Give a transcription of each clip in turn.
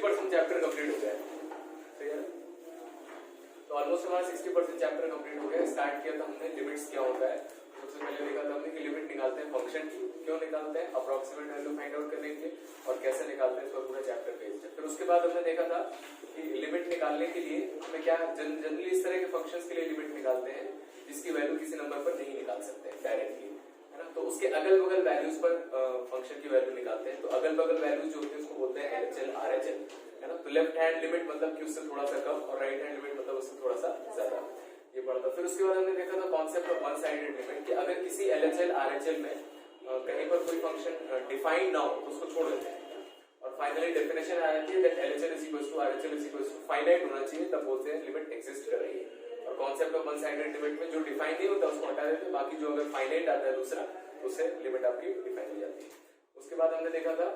60% chapter complete हो गया है, ठीक है। तो ऑलमोस्ट हमारा 60% चैप्टर कंप्लीट हो गया। स्टार्ट किया था हमने लिमिट्स क्या होता है, सबसे पहले देखा था हमने कि लिमिट निकालते हैं फंक्शन की, क्यों निकालते हैं, अप्रोक्सीमेट वैल्यू फाइंड आउट करने के लिए, और कैसे निकालते हैं इसका पूरा चैप्टर पेज है। फिर उसके बाद हमने देखा था कि लिमिट निकालने के लिए हमें क्या जनरली इस तरह के फंक्शंस के लिए लिमिट निकालते हैं जिसकी वैल्यू किसी नंबर पर नहीं निकाल सकते डायरेक्टली, है ना। तो उसके अगल बगल वैल्यूज पर फंक्शन की वैल्यू निकालते हैं। तो अगल बगल वैल्यूज जो होते हैं उसको बोलते हैं LHL RHL, है ना। तो लेफ्ट हैंड लिमिट मतलब कि उससे थोड़ा सा कम, और राइट हैंड लिमिट मतलब उससे थोड़ा सा ज्यादा, ये पढ़ा था। फिर उसके बाद हमने देखा था concept of one sided limit, कि अगर किसी LHL RHL में कहीं पर कोई फंक्शन डिफाइंड ना हो तो उसको छोड़ देते हैं। और फाइनली डेफिनेशन आ जाती है that LHL is equal to RHL is equal to finite होना चाहिए, तब बोलते हैं लिमिट एग्जिस्ट कर रही है। और concept of one sided limit में जो डिफाइन नहीं होता उसको हटा देते हैं, बाकी जो अगर फाइनाइट आता है दूसरा उससे लिमिट आपकी डिफाइन हो जाती है। उसके बाद हमने देखा था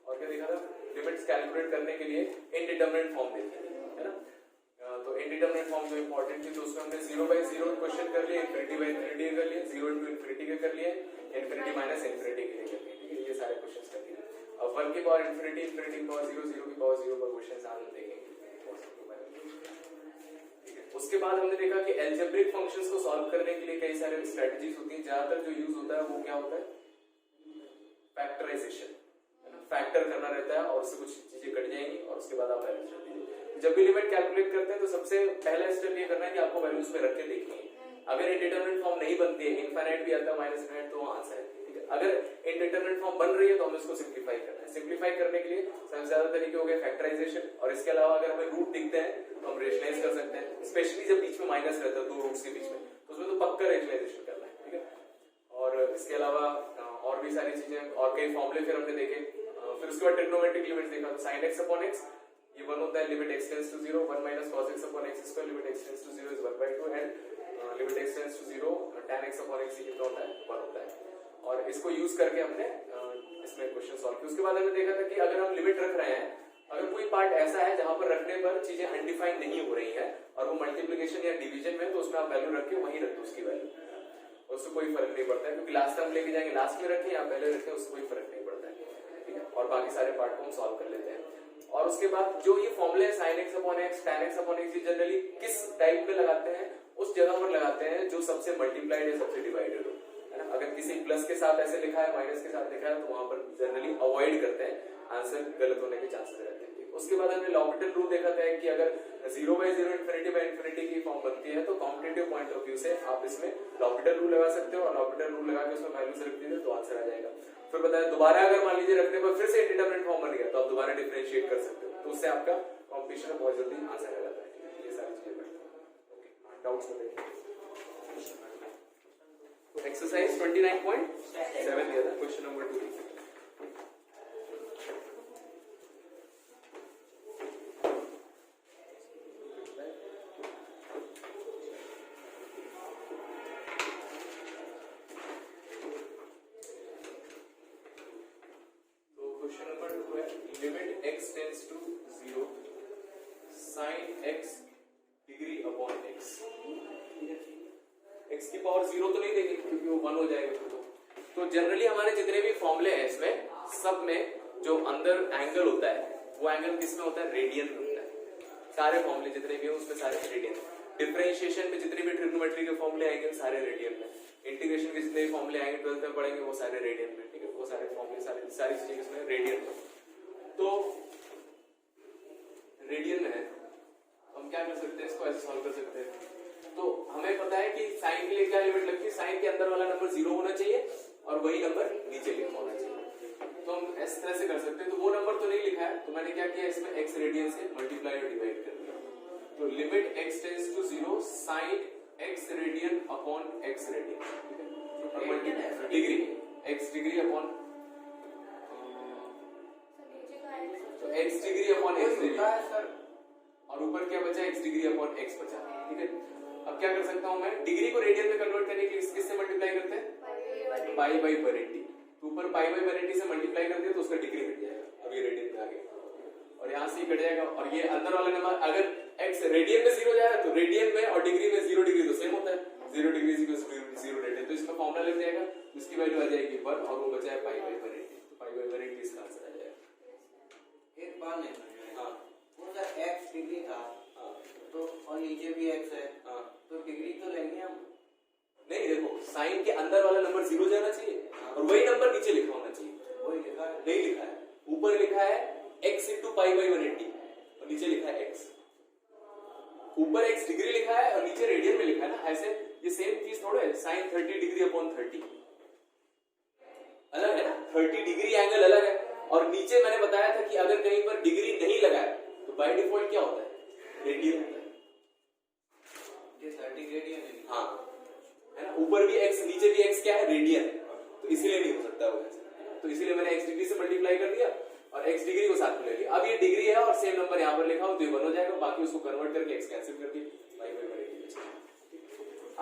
और क्या देखा था, लिमिट्स कैलकुलेट करने के लिए इनडिटरमिनेट फॉर्म देखी थी, है ना। तो इनडिटरमिनेट फॉर्म जो इंपॉर्टेंट थी तो उसमें हमने 0 by 0 क्वेश्चन कर लिए, इनफिनिटी by इनफिनिटी कर लिए, 0 into इनफिनिटी के कर लिए, इनफिनिटी माइनस इनफिनिटी के लिए कर लिए, ठीक है। ये सारे क्वेश्चंस कर लिए। अब 1 की पावर इनफिनिटी, इनफिनिटी की पावर 0, 0 की पावर 0 पर क्वेश्चंस हम देखेंगे। उसके बाद हमने देखा कि एल्जेब्रिक फंक्शंस को सॉल्व करने के लिए कई सारे स्ट्रेटजीज होती हैं। ज्यादातर जो यूज होता है वो क्या होता है, फैक्टराइजेशन, है ना। फैक्टर करना रहता है और उससे कुछ चीजें कट जाएंगी और उसके बाद आप वैल्यूज रख दीजिए। जब भी लिमिट कैलकुलेट करते हैं तो सबसे पहला स्टेप ये करना है कि आपको वैल्यूज में रख के देखनी है। अगर इनडिटरमिनेट फॉर्म नहीं बनती है, इनफाइनाइट भी आता है, माइनस इनफाइनाइट, तो आंसर है, ठीक है। अगर इनडिटरमिनेट फॉर्म बन रही है तो हमें इसको सिंप्लीफाई करना है। सिंप्लीफाई करने के लिए सबसे ज्यादा तरीके हो गए फैक्टराइजेशन, और इसके अलावा अगर हमें रूट दिखते हैं तो हम रेशनलाइज कर सकते हैं, स्पेशली जब बीच में माइनस रहता है दो रूट्स के बीच में, तो उसमें तो पक्का रेशनलाइजेशन करना है, ठीक है। और इसके अलावा और भी सारी चीजें और कई फॉर्मूले फिर हमने देखे। फिर उसके बाद ट्रिग्नोमेट्रिक लिमिट्स देखा, तो sin x upon x ये 1 होता है, limit x tends to 0, 1 minus cos x upon x square, limit x tends to 0 is 1/2, and limit x tends to 0 tan x upon x कितना होता है, 1 होता है। और इसको यूज करके हमने इसमें क्वेश्चन सॉल्व किया। उसके बाद हमने देखा था कि अगर हम लिमिट रख रहे हैं, अगर कोई पार्ट ऐसा है जहां पर रखने पर चीजें अनडिफाइंड नहीं हो रही है और वो मल्टीप्लिकेशन या डिवीजन में, तो उसमें आप वैल्यू रख के वहीं रख दो उसकी वैल्यू, उससे कोई फर्क नहीं पड़ता है, क्योंकि लास्ट टाइम लेके जाएंगे लास्ट में रखें या पहले रखें उससे कोई फर्क नहीं पड़ता है, ठीक है। और बाकी सारे पार्ट को हम सॉल्व कर लेते हैं। और उसके बाद जो ये फॉर्मूले है sin x upon x, tan x upon x, generally किस टाइप पे लगाते हैं, उस जगह पर लगाते हैं जो सबसे मल्टीप्लाइड या सबसे डिवाइडेड हो, है ना। अगर किसी प्लस के साथ ऐसे लिखा है, माइनस के साथ लिखा है, तो वहां पर जनरली अवॉइड करते हैं, आंसर गलत होने के चांसेस रहते हैं। उसके बाद हमने लॉपिटल रूल देखा था कि अगर 0 by 0 इनफिनिटी by इनफिनिटी की फॉर्म बनती है तो कॉम्पिटिटिव पॉइंट ऑफ व्यू से आप इसमें लॉपिटल रूल लगा सकते हो, और लॉपिटल रूल लगा के उसमें वैल्यूज रख दीजिए तो आंसर आ जाएगा। फिर बताया दोबारा अगर मान लीजिए रखने पर फिर से इंडिटरमिनेट फॉर्म बन गया तो आप दोबारा डिफरेंशिएट कर सकते हो, तो उससे आपका कॉम्पिटिशन में बहुत जल्दी आंसर आ जाता है। ये सारी चीजें ओके, डाउट्स बताइए। तो एक्सरसाइज 29.7 दिया था, question number 2। Limit x tends to 0 sin x degree upon x, x की पावर 0 तो नहीं देंगे क्योंकि वो 1 हो जाएगा। तो जनरली हमारे जितने भी फॉर्मूले हैं इसमें सब में जो अंदर एंगल होता है वो एंगल किसमें होता है, रेडियन में होता है। सारे फॉर्मूले जितने भी हैं उसमें सारे रेडियन। डिफरेंशिएशन में जितने भी ट्रिग्नोमेट्री के फॉर्मूले आएंगे सारे रेडियन में, इंटीग्रेशन के जितने भी फॉर्मूले आएंगे 12th में पढ़ेंगे वो सारे रेडियन में, ठीक है। वो सारे फॉर्मूले सारी चीजें इसमें रेडियन में। तो रेडियन में है, हम क्या कर सकते हैं, इसको ऐसे सॉल्व कर सकते हैं। तो हमें पता है कि साइन के लिए क्या लिमिट लगती है, साइन के अंदर वाला नंबर 0 होना चाहिए और वही नंबर नीचे लिखा होना चाहिए। तो हम इस तरह से कर सकते हैं। तो वो नंबर तो नहीं लिखा है, तो मैंने क्या किया, इसमें x रेडियन से मल्टीप्लाई और डिवाइड कर दिया। तो limit x tends to 0 sin x radian upon x radian, ठीक है, degree x degree upon x degree upon x radian, और ऊपर क्या बचा, x डिग्री अपॉन x बचा, ठीक है। अब क्या कर सकता हूं मैं, डिग्री को रेडियन में कन्वर्ट करने के लिए किससे मल्टीप्लाई करते हैं, पाई बाई 180। तो ऊपर पाई बाई 180 से मल्टीप्लाई कर दिया तो उसका डिग्री मिट जाएगा। अब ये रेडियन में आ गया और यहाँ से ही कट जाएगा, और ये अंदर वाला नंबर अगर x रेडियन में 0 जाएगा तो रेडियन में और डिग्री में 0 डिग्री तो सेम होता है, 0 degree is equal to 0 radian. तो इसका फॉर्मूला लग जाएगा, इसकी वैल्यू आ जाएगी 1 और वो बचा है पाई बाई 180। तो पाई बाई 180 इसका आंसर आ जाएगा। एक बात बात नहीं समझ। हाँ वो सर x डिग्री था तो और नीचे भी x है तो डिग्री तो लेंगे हम। नहीं देखो साइन के अंदर वाला नंबर 0 जाना चाहिए और वही नंबर नीचे लिखा होना चाहिए। वही लिखा है, नहीं लिखा है, ऊपर लिखा है x × π/180 और नीचे लिखा है x। ऊपर x डिग्री लिखा है और नीचे रेडियन में लिखा है ना, ऐसे ये सेम चीज थोड़ा है। sin 30 डिग्री अपॉन 30 अलग है ना, 30 डिग्री एंगल अलग है। और नीचे मैंने बताया था कि अगर कहीं पर डिग्री नहीं लगाए तो बाय डिफॉल्ट क्या होता है, रेडियन होता है। ये 30 रेडियन है। हाँ है ना, ऊपर भी x नीचे भी x क्या है, रेडियन, तो इसीलिए नहीं हो सकता वो ऐसे। तो इसीलिए मैंने x डिग्री से मल्टीप्लाई कर दिया और x डिग्री को साथ में ले लिया। अब ये डिग्री है और सेम नंबर यहाँ पर लिखा हो तो ये 1 हो जाएगा, बाकी उसको कन्वर्ट करके x कैंसिल कर दिया,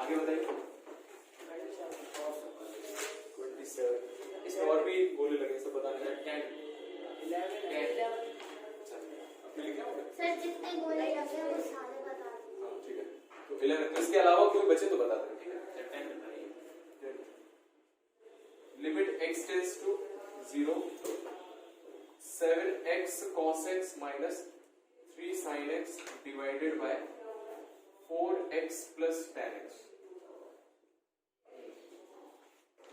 आगे बताइए। 27 इसमें और भी गोले लगे सब बताने का। 10 आपने लिखा होगा सर जितने गोले लगे वो सारे बता दो। हाँ ठीक है, तो 11 इसके अलावा कोई बचे तो बता दें, ठीक है। 10 limit x tends to 0 7x cos x minus 3 sin x divided by 4x plus tan x।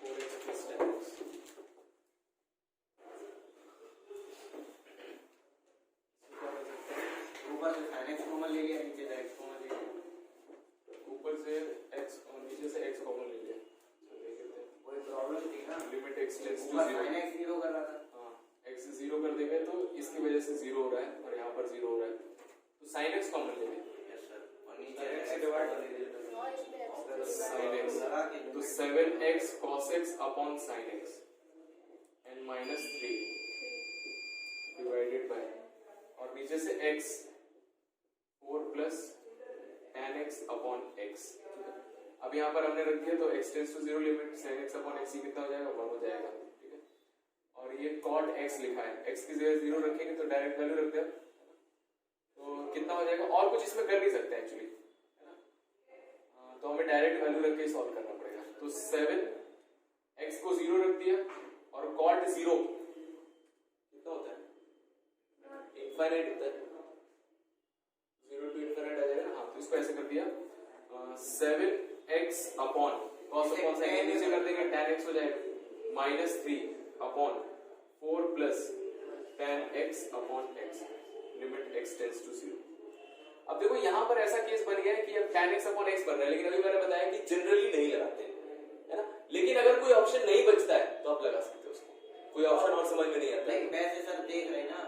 4x plus tan x ऊपर से sin x कॉमन ले लिया, नीचे से x कॉमन ले लिया। ऊपर से x और नीचे से x कॉमन ले लिया। कोई प्रॉब्लम थी ना, लिमिट x टेंड्स टू ऊपर 0 sin x 0 कर रहा था। हाँ x 0 कर देंगे तो इसकी वजह से 0 हो रहा है और यहाँ पर 0 हो रहा है, तो sin x कॉमन ले लेंगे। यस सर, और नीचे x डिवाइड कर दीजिए sin x लगा के तो 7x cos x upon sin x and minus 3 divided by और नीचे से x 4 plus tan x upon x। अब यहाँ पर हमने रख दिया तो x tends to 0 limit sin x upon x कितना हो जाएगा, 1 हो जाएगा, ठीक है। और ये cot x लिखा है, x की जगह 0 रखेंगे तो डायरेक्ट वैल्यू रखते हैं तो कितना हो जाएगा। और कुछ इसमें कर नहीं सकते एक्चुअली, तो हमें डायरेक्ट वैल्यू रख के सॉल्व करना पड़ेगा। तो 7 x को 0 रख दिया और cot 0 कितना होता है, इनफाइनाइट होता है, 0 to इनफाइनाइट आ जाएगा। हाँ तो इसको ऐसे कर दिया 7x upon cos upon sin नीचे कर देंगे tan x हो जाएगा minus 3 upon 4 plus tan x upon x limit x tends to 0। अब देखो यहाँ पर ऐसा केस बन गया है कि अब tan x अपॉन x बन रहा है, लेकिन अभी मैंने बताया कि जनरली नहीं लगाते है ना, लेकिन अगर कोई ऑप्शन नहीं बचता है तो आप लगा सकते हो उसको, कोई ऑप्शन और समझ में नहीं आता है। वैसे सर देख रहे ना,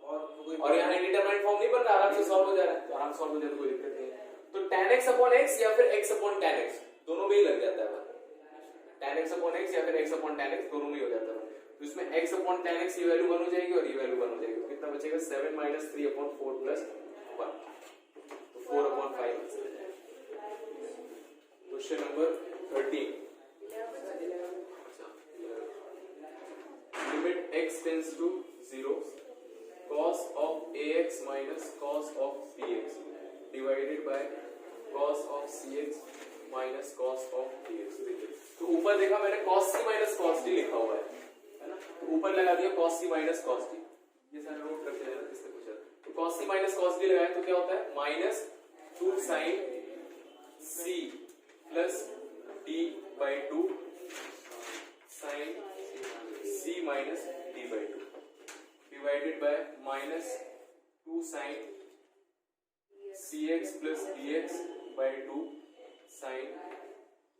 और यहाँ इंडिटरमिनेट फॉर्म नहीं बन रहा, आराम से सॉल्व हो जा रहा है, तो आराम से सॉल्व हो जाए तो कोई दिक्कत नहीं है। तो tan x अपॉन x या फिर x अपॉन tan x दोनों में ही लग जाता है, tan x अपॉन x या फिर x अपॉन tan x दोनों में ही हो जाता है। तो इसमें x अपॉन tan x ये वैल्यू 1 हो जाएगी और ये वैल्यू 1 हो जाएगी, तो कितना बचेगा 7 minus 3 अपॉन 4 plus 1, तो 4 upon 5। Question number 13 limit x tends to 0 cos of ax minus cos of bx divided by cos of cx minus cos of dx। देखिए तो ऊपर देखा मैंने cos c minus cos d लिखा हुआ है ना, तो ऊपर लगा दिया cos c minus cos d, ये सारा नोट करते हैं इससे पूछा। तो cos c minus cos d लगाए तो क्या होता है minus 2 sin c plus d by 2 sin c minus d by 2 divided by minus 2 sin cx plus dx by 2 sin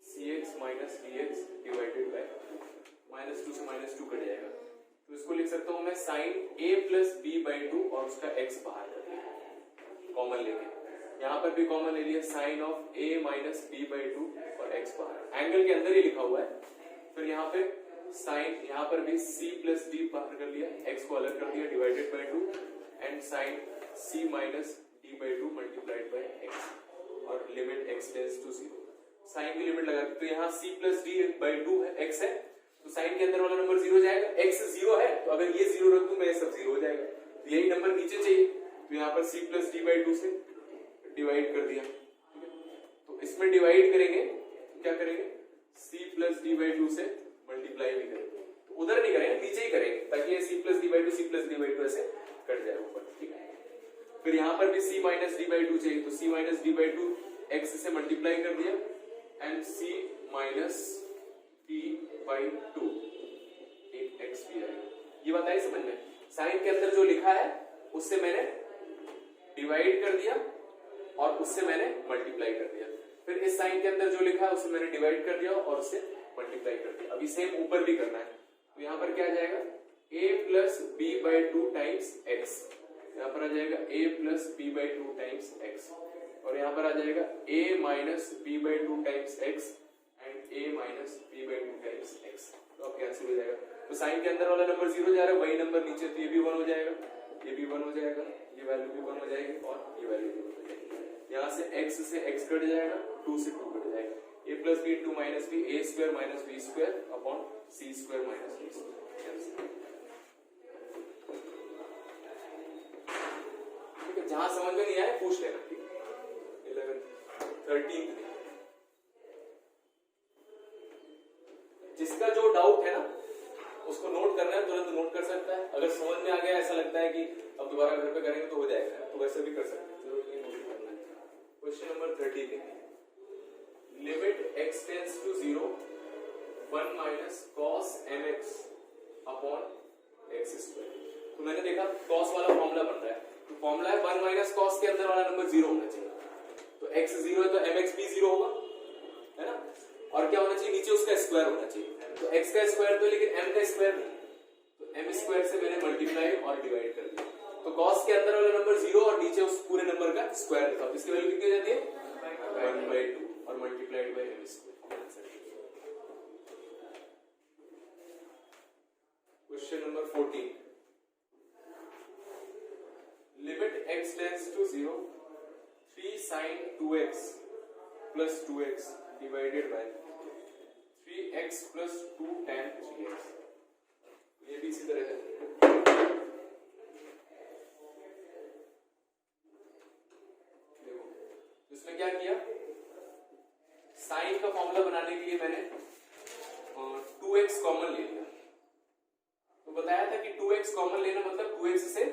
cx minus dx divided by minus 2 से minus 2 cut जाएगा, तो इसको लिख सकता हूं मैं sin a plus b by 2 और उसका x बाहर कर लिया कॉमन लेके, यहाँ पर भी कॉमन ले लिया sin of a minus b by 2 और x बाहर, एंगल के अंदर ही लिखा हुआ है। फिर यहाँ पे साइन, यहाँ पर भी c प्लस d बाहर कर लिया, x को अलग कर दिया divided by 2 and sine c minus d by 2 multiplied by x और limit x tends to 0। Sine की लिमिट लगा दी तो यहाँ c प्लस d बाय 2 है, x है, तो साइन के अंदर वाला नंबर 0 जाएगा, x 0 है तो अगर ये 0 रख दूं मैं, ये सब 0 हो जाएगा, तो यही नंबर नीचे चाहिए, तो यहाँ पर c प्लस d बाय 2 से डिवाइड कर दिया, तो इसमें डिवाइड करेंगे तो क्या करेंगे c प्लस d बाय 2 से मल्टीप्लाई भी करेंगे, तो उधर नहीं करेंगे नीचे ही करेंगे ताकि ये c प्लस d बाय 2 ऐसे कट जाए। फिर यहाँ पर भी c minus D by two चाहिए, तो c minus D by two x से मल्टीप्लाई कर दिया and c minus D by two एक एक्स भी आएगा। ये बताइए समझ में, साइन के अंदर जो लिखा है उससे मैंने डिवाइड कर दिया और उससे मैंने मल्टीप्लाई कर दिया, फिर इस साइन के अंदर जो लिखा है उससे मैंने डिवाइड कर दिया और उससे मल्टीप्लाई कर दिया। अभी सेम ऊपर भी करना है, तो यहाँ पर क्या आ जाएगा a plus B by two times x, यहाँ पर आ जाएगा a plus B by two times x, और यहाँ पर आ जाएगा a minus B by two times x and a minus B by two times x. तो अब कैंसिल हो जाएगा, तो साइन के अंदर वाला नंबर 0 जा रहा है, वही नंबर नीचे, तो ये भी 1 हो जाएगा, ये भी 1 हो जाएगा, ये वैल्यू भी 1 हो जाएगी और ये वैल्यू भी 1 हो जाएगी। यहाँ से x कट जाएगा, 2 से 2 कट जाएगा, a plus B into minus B, A square minus B square upon C square minus B square. ठीक है, जहां समझ में नहीं आया पूछ लेना। ठीक है, 11 13 जिसका जो डाउट है ना उसको नोट करना है, तुरंत नोट कर सकता है। अगर समझ में आ गया, ऐसा लगता है कि अब दोबारा घर पे करेंगे तो हो जाएगा, तो वैसे भी कर सकते हैं, जरूरत नहीं नोट करना है। क्वेश्चन नंबर 30 देखिए, limit x tends to 0 1 minus cos mx upon x square. तो मैंने देखा cos वाला फॉर्मूला बन रहा है, तो फॉर्मूला है 1 माइनस cos के अंदर वाला नंबर 0 होना चाहिए, तो x 0 है तो mx भी 0 होगा, है ना, और क्या होना चाहिए नीचे उसका स्क्वायर होना चाहिए, तो x का स्क्वायर तो लेकिन m का स्क्वायर नहीं, तो m स्क्वायर से मैंने मल्टीप्लाई और डिवाइड कर दिया, तो cos के अंदर वाला नंबर 0 और नीचे उस पूरे नंबर का स्क्वायर लिखा, इसकी वैल्यू कितनी हो जाती है 1/2 और multiplied by m square. Question number 14, limit x tends to 0 3 sin 2x plus 2x divided by 3x plus 2 tan 3x। ये भी इसी तरह है, देखो इसमें क्या किया, साइन का फॉर्मूला बनाने के लिए मैंने 2x कॉमन ले लिया, तो बताया था कि 2x कॉमन लेना मतलब 2x से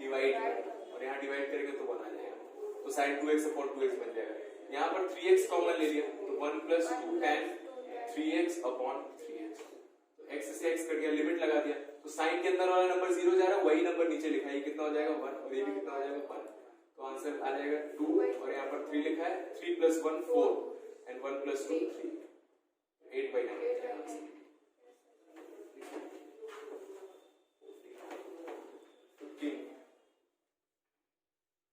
डिवाइड करना, और यहाँ डिवाइड करेंगे तो 1 आ जाएगा, तो sin 2x अपॉन 2x बन जाएगा। यहाँ पर 3x कॉमन ले लिया, तो 1 plus 2 tan 3x upon 3x, तो x से x कट गया, लिमिट लगा दिया, तो साइन के अंदर वाला नंबर 0 जा रहा है, वही नंबर नीचे लिखा है, कितना हो जाएगा 1, और ये भी कितना हो जाएगा 1, तो आंसर आ जाएगा 2, और यहाँ पर 3 लिखा है, 3 plus 1 4 and 1 plus 2 3, 8/9।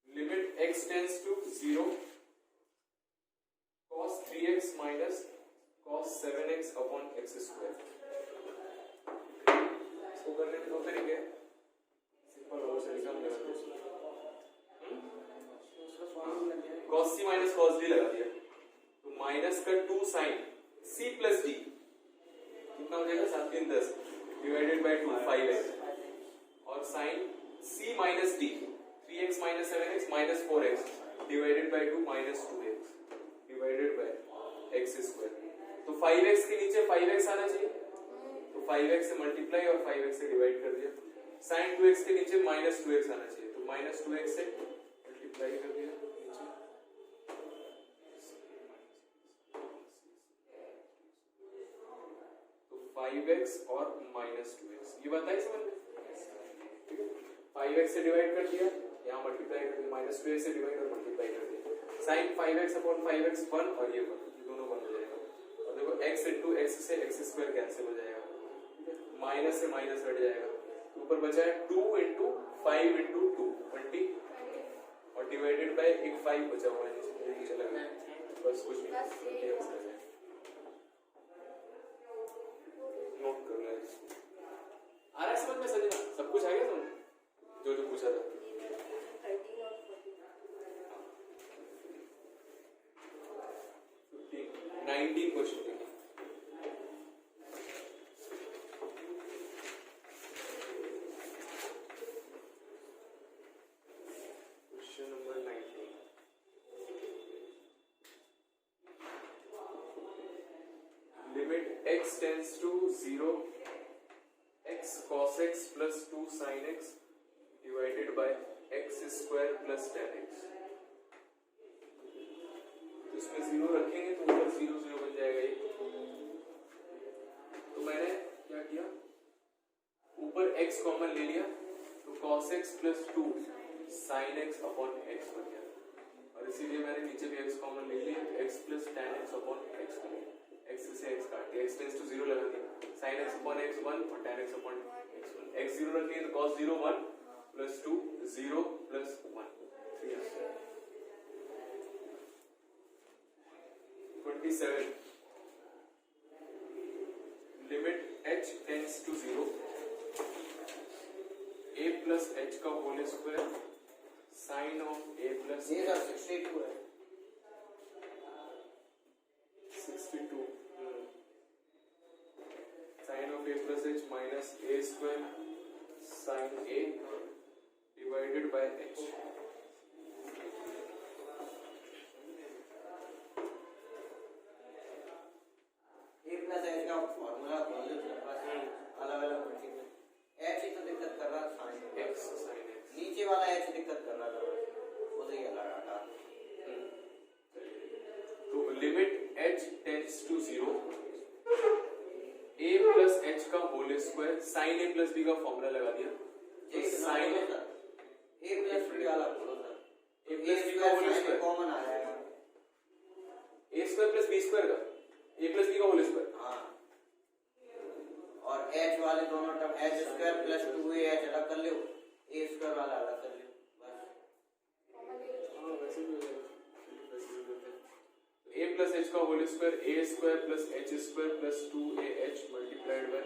Limit x tends to 0 cos 3x minus cos 7x upon x square। इसको करने के दो तरीके, सिंपल और से निकाल लेना, cos c minus cos d लगा दिया, तो माइनस का 2 sin c plus d कितना हो जाएगा 7 3 10 डिवाइडेड बाय 2 5x, और sin c minus d 3x minus 7x minus 4x divided by 2 minus 2x divided by x square, तो 5x के नीचे 5x आना चाहिए, तो 5x से मल्टीप्लाई और 5x से डिवाइड कर दिया, sin 2x के नीचे minus 2x आना चाहिए, तो minus 2x से मल्टीप्लाई कर दिया नीचे, तो 5x और minus 2x, ये बताइए समझ में, 5x से डिवाइड कर दिया, यहाँ मल्टीप्लाई कर दिया, minus 2x से डिवाइड और मल्टीप्लाई कर दिया, sin 5x अपॉन 5x 1 और ये 1, दोनों 1 हो जाएगा, और देखो x इंटू x से x स्क्वायर कैंसिल हो जाएगा, माइनस से माइनस हट जाएगा, ऊपर बचा है 2 इंटू 5 इंटू 2 20 और डिवाइडेड बाय एक 5 बचा हुआ है, ये चला गया, बस कुछ नहीं, नोट कर ले, आ रहा है समझ में, समझना सब कुछ आ गया समझ, जो जो पूछा था। 19 क्वेश्चन देखिए, question number 19, limit x tends to 0 x cos x plus 2 sin x divided by x square plus tan x। तो इसमें 0 रखेंगे तो ऊपर 0 0 बन जाएगा ये। तो मैंने क्या किया, ऊपर x कॉमन ले लिया तो cos x plus 2 sin x upon x बन गया, और इसीलिए मैंने नीचे भी x कॉमन ले लिया तो x plus tan x upon x बन गया। x से x काट दिया, x टेंस टू 0 लगा दिया, sin x अपॉन x 1 और tan x upon x 1। x 0 रखेंगे तो cos 0 1 plus 2 0 plus 1 27। Limit h tends to 0 a plus h का whole square sine of a plus 62 है 62 sine of a plus h minus a square sine a divided by h। a plus h का formula बोल दो तेरे पास अलग अलग multiple h ही तो दिक्कत कर रहा साइन x साइन x नीचे वाला h दिक्कत कर रहा था वो सही अलग हटा। तो limit h tends to 0 a plus h का whole square sine a plus b का फॉर्मूला लगा दिया तो साइन a प्लस b वाला बोलो सर a प्लस b का होल स्क्वायर कॉमन आ जाएगा a square plus b square का a प्लस b का होल स्क्वायर। हाँ और h वाले दोनों term h square plus 2ah अलग कर लो a स्क्वायर वाला अलग कर लो बस। हाँ वैसे भी हो जाएगा। a प्लस h का whole square a square plus h square plus 2ah multiplied by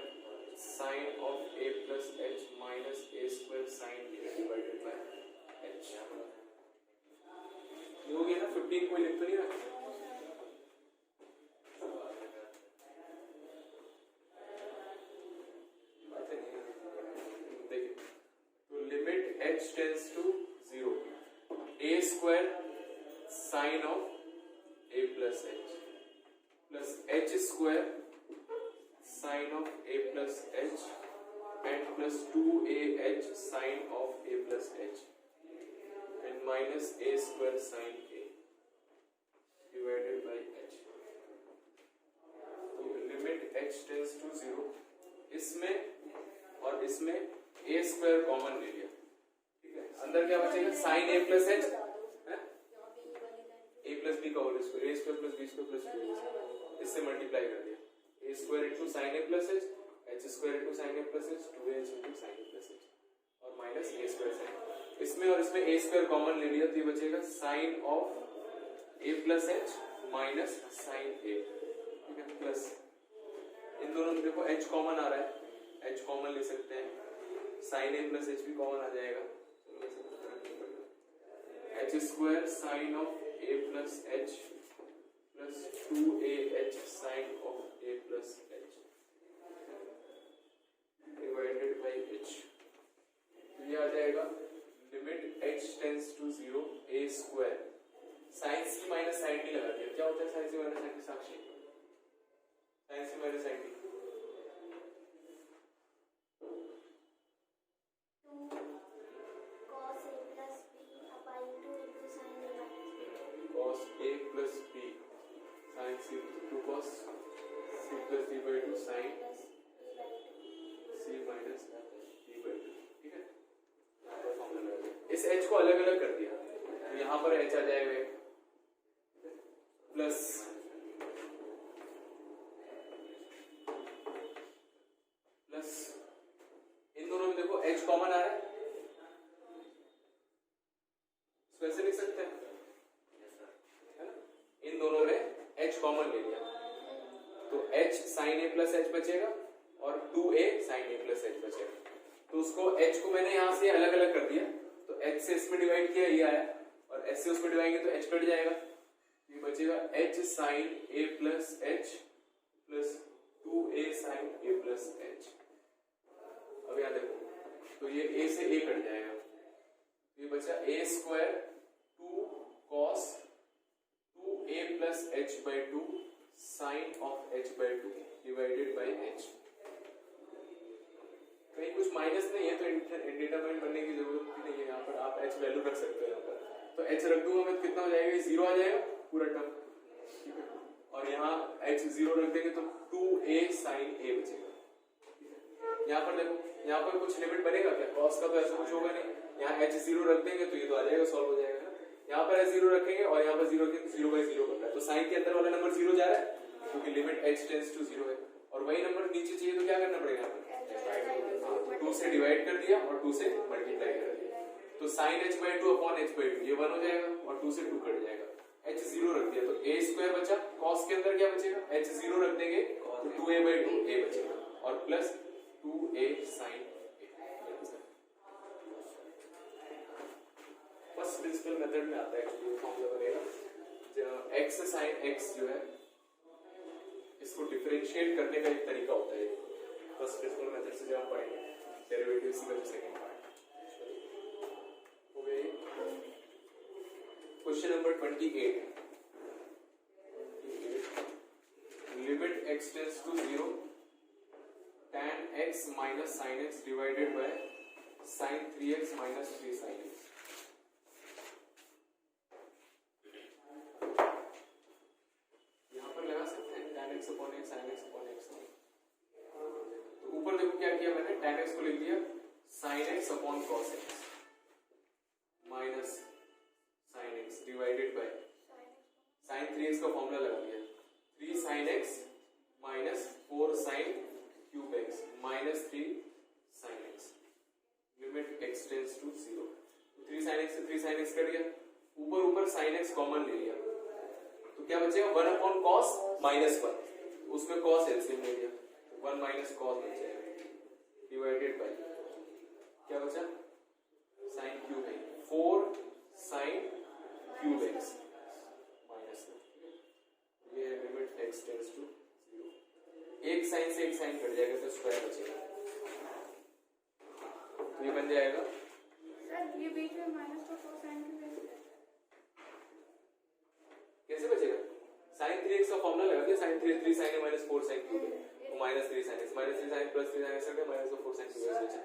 sine of a plus h minus a square sine a divided by h। ये हो गया ना 15 कोई लिख तो नहीं रहा। देखिए तो limit h tends to 0 a square sine of a plus h plus h square sine of a plus h and plus 2ah sine of a plus h and minus a square sine a divided by h। तो limit h tends to 0 इसमें और इसमें a square common ले लिया, ठीक है, अंदर क्या बचेगा sine a plus h a plus b का whole square a square plus b square plus 2a इससे मल्टीप्लाई कर दिया a square into sine a plus h square into sine a plus h 2h into sine a plus h और minus a square sine. इसमें और इसमें a square common ले लिया तो ये बचेगा sine of a plus h minus sine a, ठीक है, प्लस इन दोनों में देखो h कॉमन आ रहा है h कॉमन ले सकते हैं साइन a प्लस h भी कॉमन आ जाएगा h square sine of a plus h plus 2ah sine of a plus h divided by h। तो ये आ जाएगा limit h tends to 0 a square sine c minus sine d लगा दिया। क्या होता है sine c minus sine d Sakshi sine c minus sine d cos a plus b by 2 into sin a minus b cos a plus b sin c 2 cos c plus d by 2 sin plus b by 2 c minus d by 2, ठीक है। यहाँ पर formula लगा दिया, इस h को अलग अलग कर दिया तो यहाँ पर h आ जाएगा प्लस प्लस इन दोनों में देखो h कॉमन आ रहा है इसको ऐसे लिख सकते हैं है ना, इन दोनों में h कॉमन ले लिया तो h sin a plus h बचेगा और 2a sin a plus h बचेगा। तो उसको h को मैंने यहाँ से अलग अलग कर दिया तो h से इसमें डिवाइड किया ये आया और h से उसमें डिवाइड किया तो h कट जाएगा, ये बचेगा h sin a plus h plus 2a sin a plus h। अब यहाँ देखो तो ये a से a कट जाएगा, ये बचा a square 2 cos 2a plus h by 2 sin of h by 2 divided by h। कहीं कुछ माइनस नहीं है तो इंडिटरमिनेंट बनने की जरूरत भी नहीं है, यहाँ पर आप h वैल्यू रख सकते हैं। h रख दूंगा मैं तो कितना हो जाएगा, 0 आ जाएगा पूरा टर्म, ठीक है। और यहाँ h 0 रख देंगे तो 2a sin a बचेगा। यहाँ पर देखो, यहाँ पर कुछ लिमिट बनेगा क्या, cos का तो ऐसा कुछ होगा नहीं, यहाँ h 0 रख देंगे तो ये तो आ जाएगा, सॉल्व हो जाएगा ना। यहाँ पर h 0 रखेंगे और यहाँ पर 0 के 0 बाई 0 बन रहा है, तो साइन के अंदर वाला नंबर 0 जा रहा है क्योंकि लिमिट h टेंड्स टू 0 है। और वही नंबर नीचे चाहिए तो क्या करना पड़ेगा, यहाँ पर 2 से डिवाइड कर दिया और 2 से मल्टीप्लाई कर दिया, तो sine h by 2 upon h by 2 ये 1 हो जाएगा और 2 से 2 कट जाएगा। h 0 रख दिया तो a स्क्वायर बचा, cos के अंदर क्या बचेगा, h 0 रख देंगे तो 2a बाई 2 a बचेगा और plus 2a sin first principle method में आता है एक्चुअली फॉर्मूला बनेगा। x sin x जो है इसको डिफरेंशिएट करने का एक तरीका होता है, फर्स्ट प्रिंसिपल मेथड से जब हम पढ़ेंगे डेरिवेटिव्स का जो सेकंड पार्ट हो गया। Question number 28, limit x tends to 0 tan x minus sin x divided by sin 3x minus 3 sin x। यहाँ पर लगा सकते हैं tan x upon x sin x upon x। तो ऊपर देखो क्या किया मैंने, tan x को लिख दिया sin x upon cos x minus sin x divided by sin 3x का फॉर्मूला लगा दिया 3 sin x minus 4 sin cube x minus 3 sin x limit x tends to 0। 3 sin x से 3 sin x कर दिया, ऊपर sin x कॉमन ले लिया तो क्या बचेगा 1 अपॉन cos minus 1, उसमें cos एलसीएम ले लिया 1 minus cos बच जाएगा डिवाइडेड बाय क्या बचा sin cube x 4 sin cube x minus ये लिमिट x टेंड्स टू 0। एक साइन से एक साइन कट जाएगा तो स्क्वायर बचेगा, तो ये बन जाएगा सर ये बीच में माइनस तो cos sin की वजह से कैसे बचेगा, sin 3x का फॉर्मूला लगा दिया sin 3 sin a minus 4 sin cube तो minus 3 sin x minus 3 sin plus 3 sin x करके माइनस 4 sin क्यूब बचा।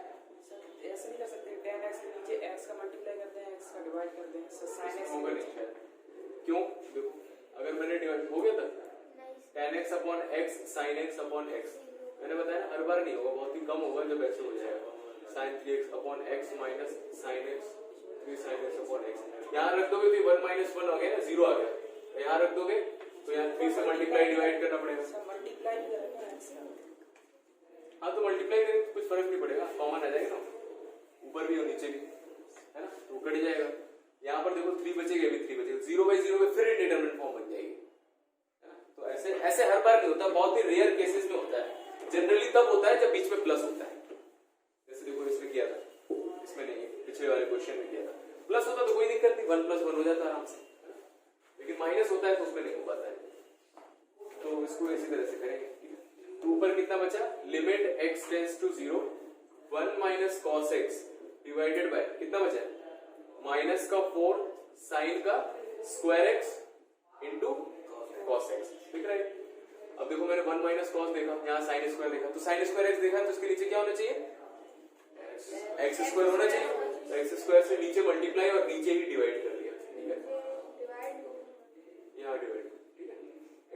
सर ऐसे नहीं कर सकते, tan x के नीचे x का मल्टीप्लाई करते हैं, x का डिवाइड करते हैं, सर sin x होगा नहीं शायद, क्यों देखो अगर मैंने डिवाइड हो गया था tan x upon x sin x upon x, मैंने बताया ना हर बार नहीं होगा, बहुत ही कम होगा जब ऐसे हो जाएगा sin 3x upon x minus sin x 3 sin x upon x। यहाँ रख दोगे तो 1 minus 1 आ गया ना, 0 आ गया, यहाँ रख दोगे तो यहाँ 3 से मल्टीप्लाई डिवाइड करना पड़ेगा। सर मल्टीप्लाई करेंगे x का, हाँ तो मल्टीप्लाई करें कुछ फर्क नहीं पड़ेगा, कॉमन आ जाएगा ना, ऊपर भी और नीचे भी है ना, तो कट जाएगा। यहाँ पर देखो 3 बचेगा, भी 3 बचेगा, 0 by 0 में फिर इंडिटरमिनेट फॉर्म बन जाएगी है ना। तो ऐसे ऐसे हर बार नहीं होता, बहुत ही रेयर केसेस में होता है, जनरली तब होता है जब बीच में प्लस होता है, जैसे देखो इसमें किया था, इसमें नहीं पिछले वाले क्वेश्चन में किया था, प्लस होता तो कोई दिक्कत नहीं 1 + 1 हो जाता आराम से, लेकिन माइनस होता है तो उसमें नहीं हो पाता है, तो इसको इसी तरह से करेंगे। तो ऊपर कितना बचा, limit x tends to 0 1 minus cos x divided by कितना बचा, माइनस का 4 साइन का square x into cos x, ठीक है। अब देखो मैंने 1 minus cos देखा, यहाँ sin स्क्वायर देखा, तो sin स्क्वायर x देखा तो इसके नीचे क्या होना चाहिए, x स्क्वायर होना चाहिए, तो x स्क्वायर से नीचे मल्टीप्लाई और नीचे ही डिवाइड कर दिया, ठीक है, यहाँ डिवाइड, ठीक है,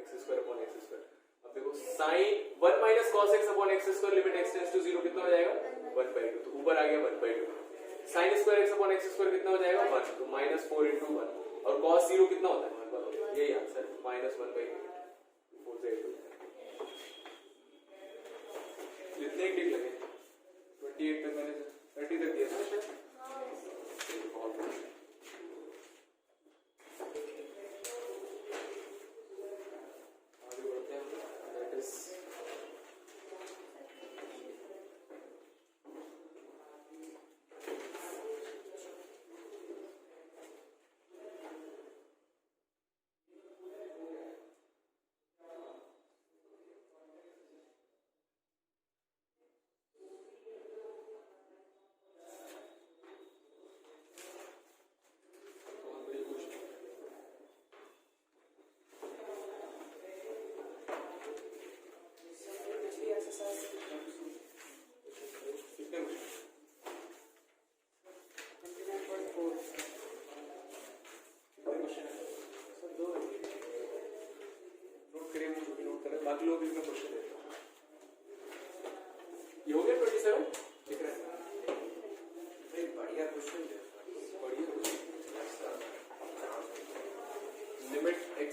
x square upon x square. अब देखो sin 1 minus cos x upon x square limit x tends to 0 कितना हो जाएगा 1/2, तो ऊपर आ गया 1/2, sin square x upon x square कितना हो जाएगा 1, तो -4 × 1 और cos 0 कितना होता है, यही आंसर -1/2 4 से 8 जितने ही टिक लगे 28 तक मैंने 30 तक दिया था। आगे बढ़ते हैं, दैट इज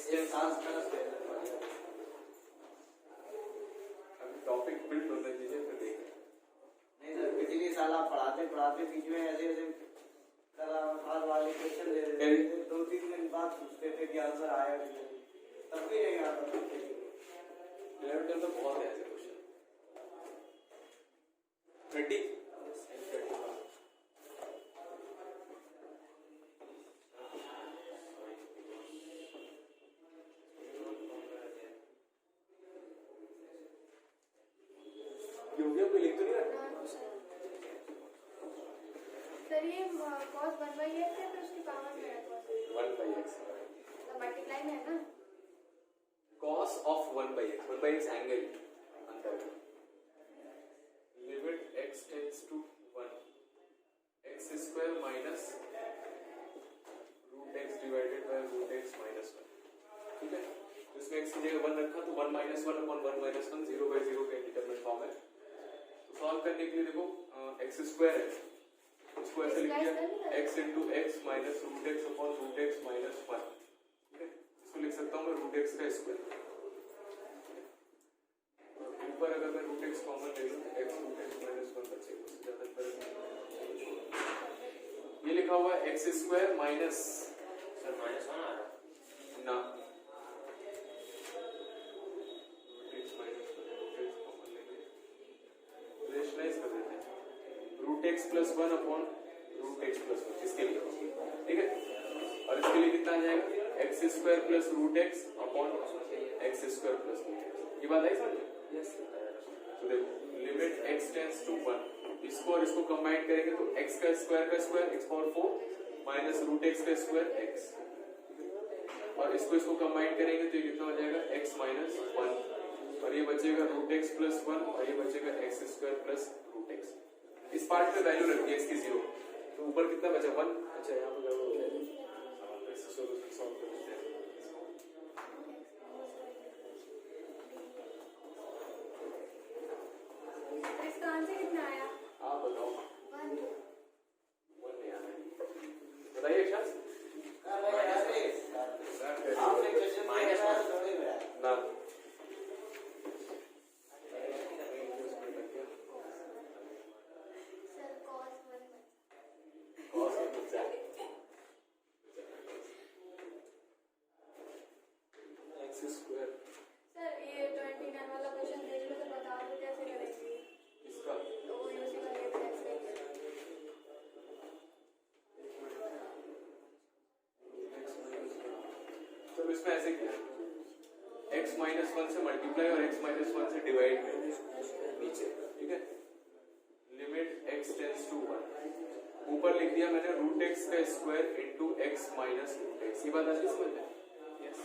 टेंस अभी टॉपिक बिल्ड होने दीजिए फिर देखें। नहीं सर, पिछली साल आप पढ़ाते बीच में ऐसे कलाकार वाले क्वेश्चन दे देते थे, 2-3 दिन बाद पूछते थे कि आंसर आया कि नहीं, तब भी नहीं आता था। 11 तो बहुत है ऐसे क्वेश्चन। 30 योगियों को लिख तो नहीं रहा। सर ये cos 1/x है फिर उसकी पावर क्या है cos? 1/x मतलब मल्टीप्लाई में है ना? cos of 1/x 1/x angle अंदर limit x tends to 1 x square minus root x divided by root x minus 1। ठीक है, तो इसमें x की जगह 1 रखा तो 1 - 1 अपॉन 1 - 1 0/0 का इंडिटरमिनेंट फॉर्म है। तो सॉल्व करने के लिए देखो x स्क्वायर है, उसको ऐसे लिख दिया x into x minus root x upon root x minus 1। ठीक है, इसको लिख सकता हूँ मैं रूट x का स्क्वायर। ऊपर अगर मैं रूट x कॉमन ले लूं x रूट x माइनस 1 बचेगा, उससे ज्यादा फर्क नहीं। ये लिखा हुआ है x स्क्वायर माइनस सर -1 आ रहा ना root x minus 1 root x common लेंगे, रेशनलाइज कर देते हैं root x plus 1 upon root x plus 1 इसके लिए। ठीक है, और इसके लिए कितना आ जाएगा x square plus root x upon x square plus root x। ये बात आई समझ? यस तो देखो लिमिट x टेंड्स टू 1, इसको और इसको कंबाइन करेंगे तो x का square x power 4 minus root x का स्क्वायर x, और इसको कंबाइन करेंगे तो ये कितना हो जाएगा x माइनस 1, और ये बचेगा रूट x प्लस 1 और ये बचेगा x square plus root x। इस पार्ट पे वैल्यू रख दी x की 0, तो ऊपर कितना बचा 1। अच्छा यहाँ पे गड़बड़ हो गया, इससे सॉल्यूशन सॉल्व कर देते हैं। इसका आंसर कितना आया? आप बताओ 1 नहीं आना है, बताइए अक्षांश। आपने क्वेश्चन माइनस थोड़ी बनाया ना sir cos 1 cos exact x square sir ये 29 वाला क्वेश्चन देख लो तो बता दो कैसे करेंगे। इसका तो वो यूसी का लेते हैं ऐसे। तो इसमें ऐसे किया x माइनस 1 से मल्टीप्लाई और x माइनस 1 से डिवाइड में नीचे। ठीक है, लिमिट x टेंड्स टू 1, ऊपर लिख दिया मैंने रूट x का square into x minus root x। ये बात आती समझ में? यस।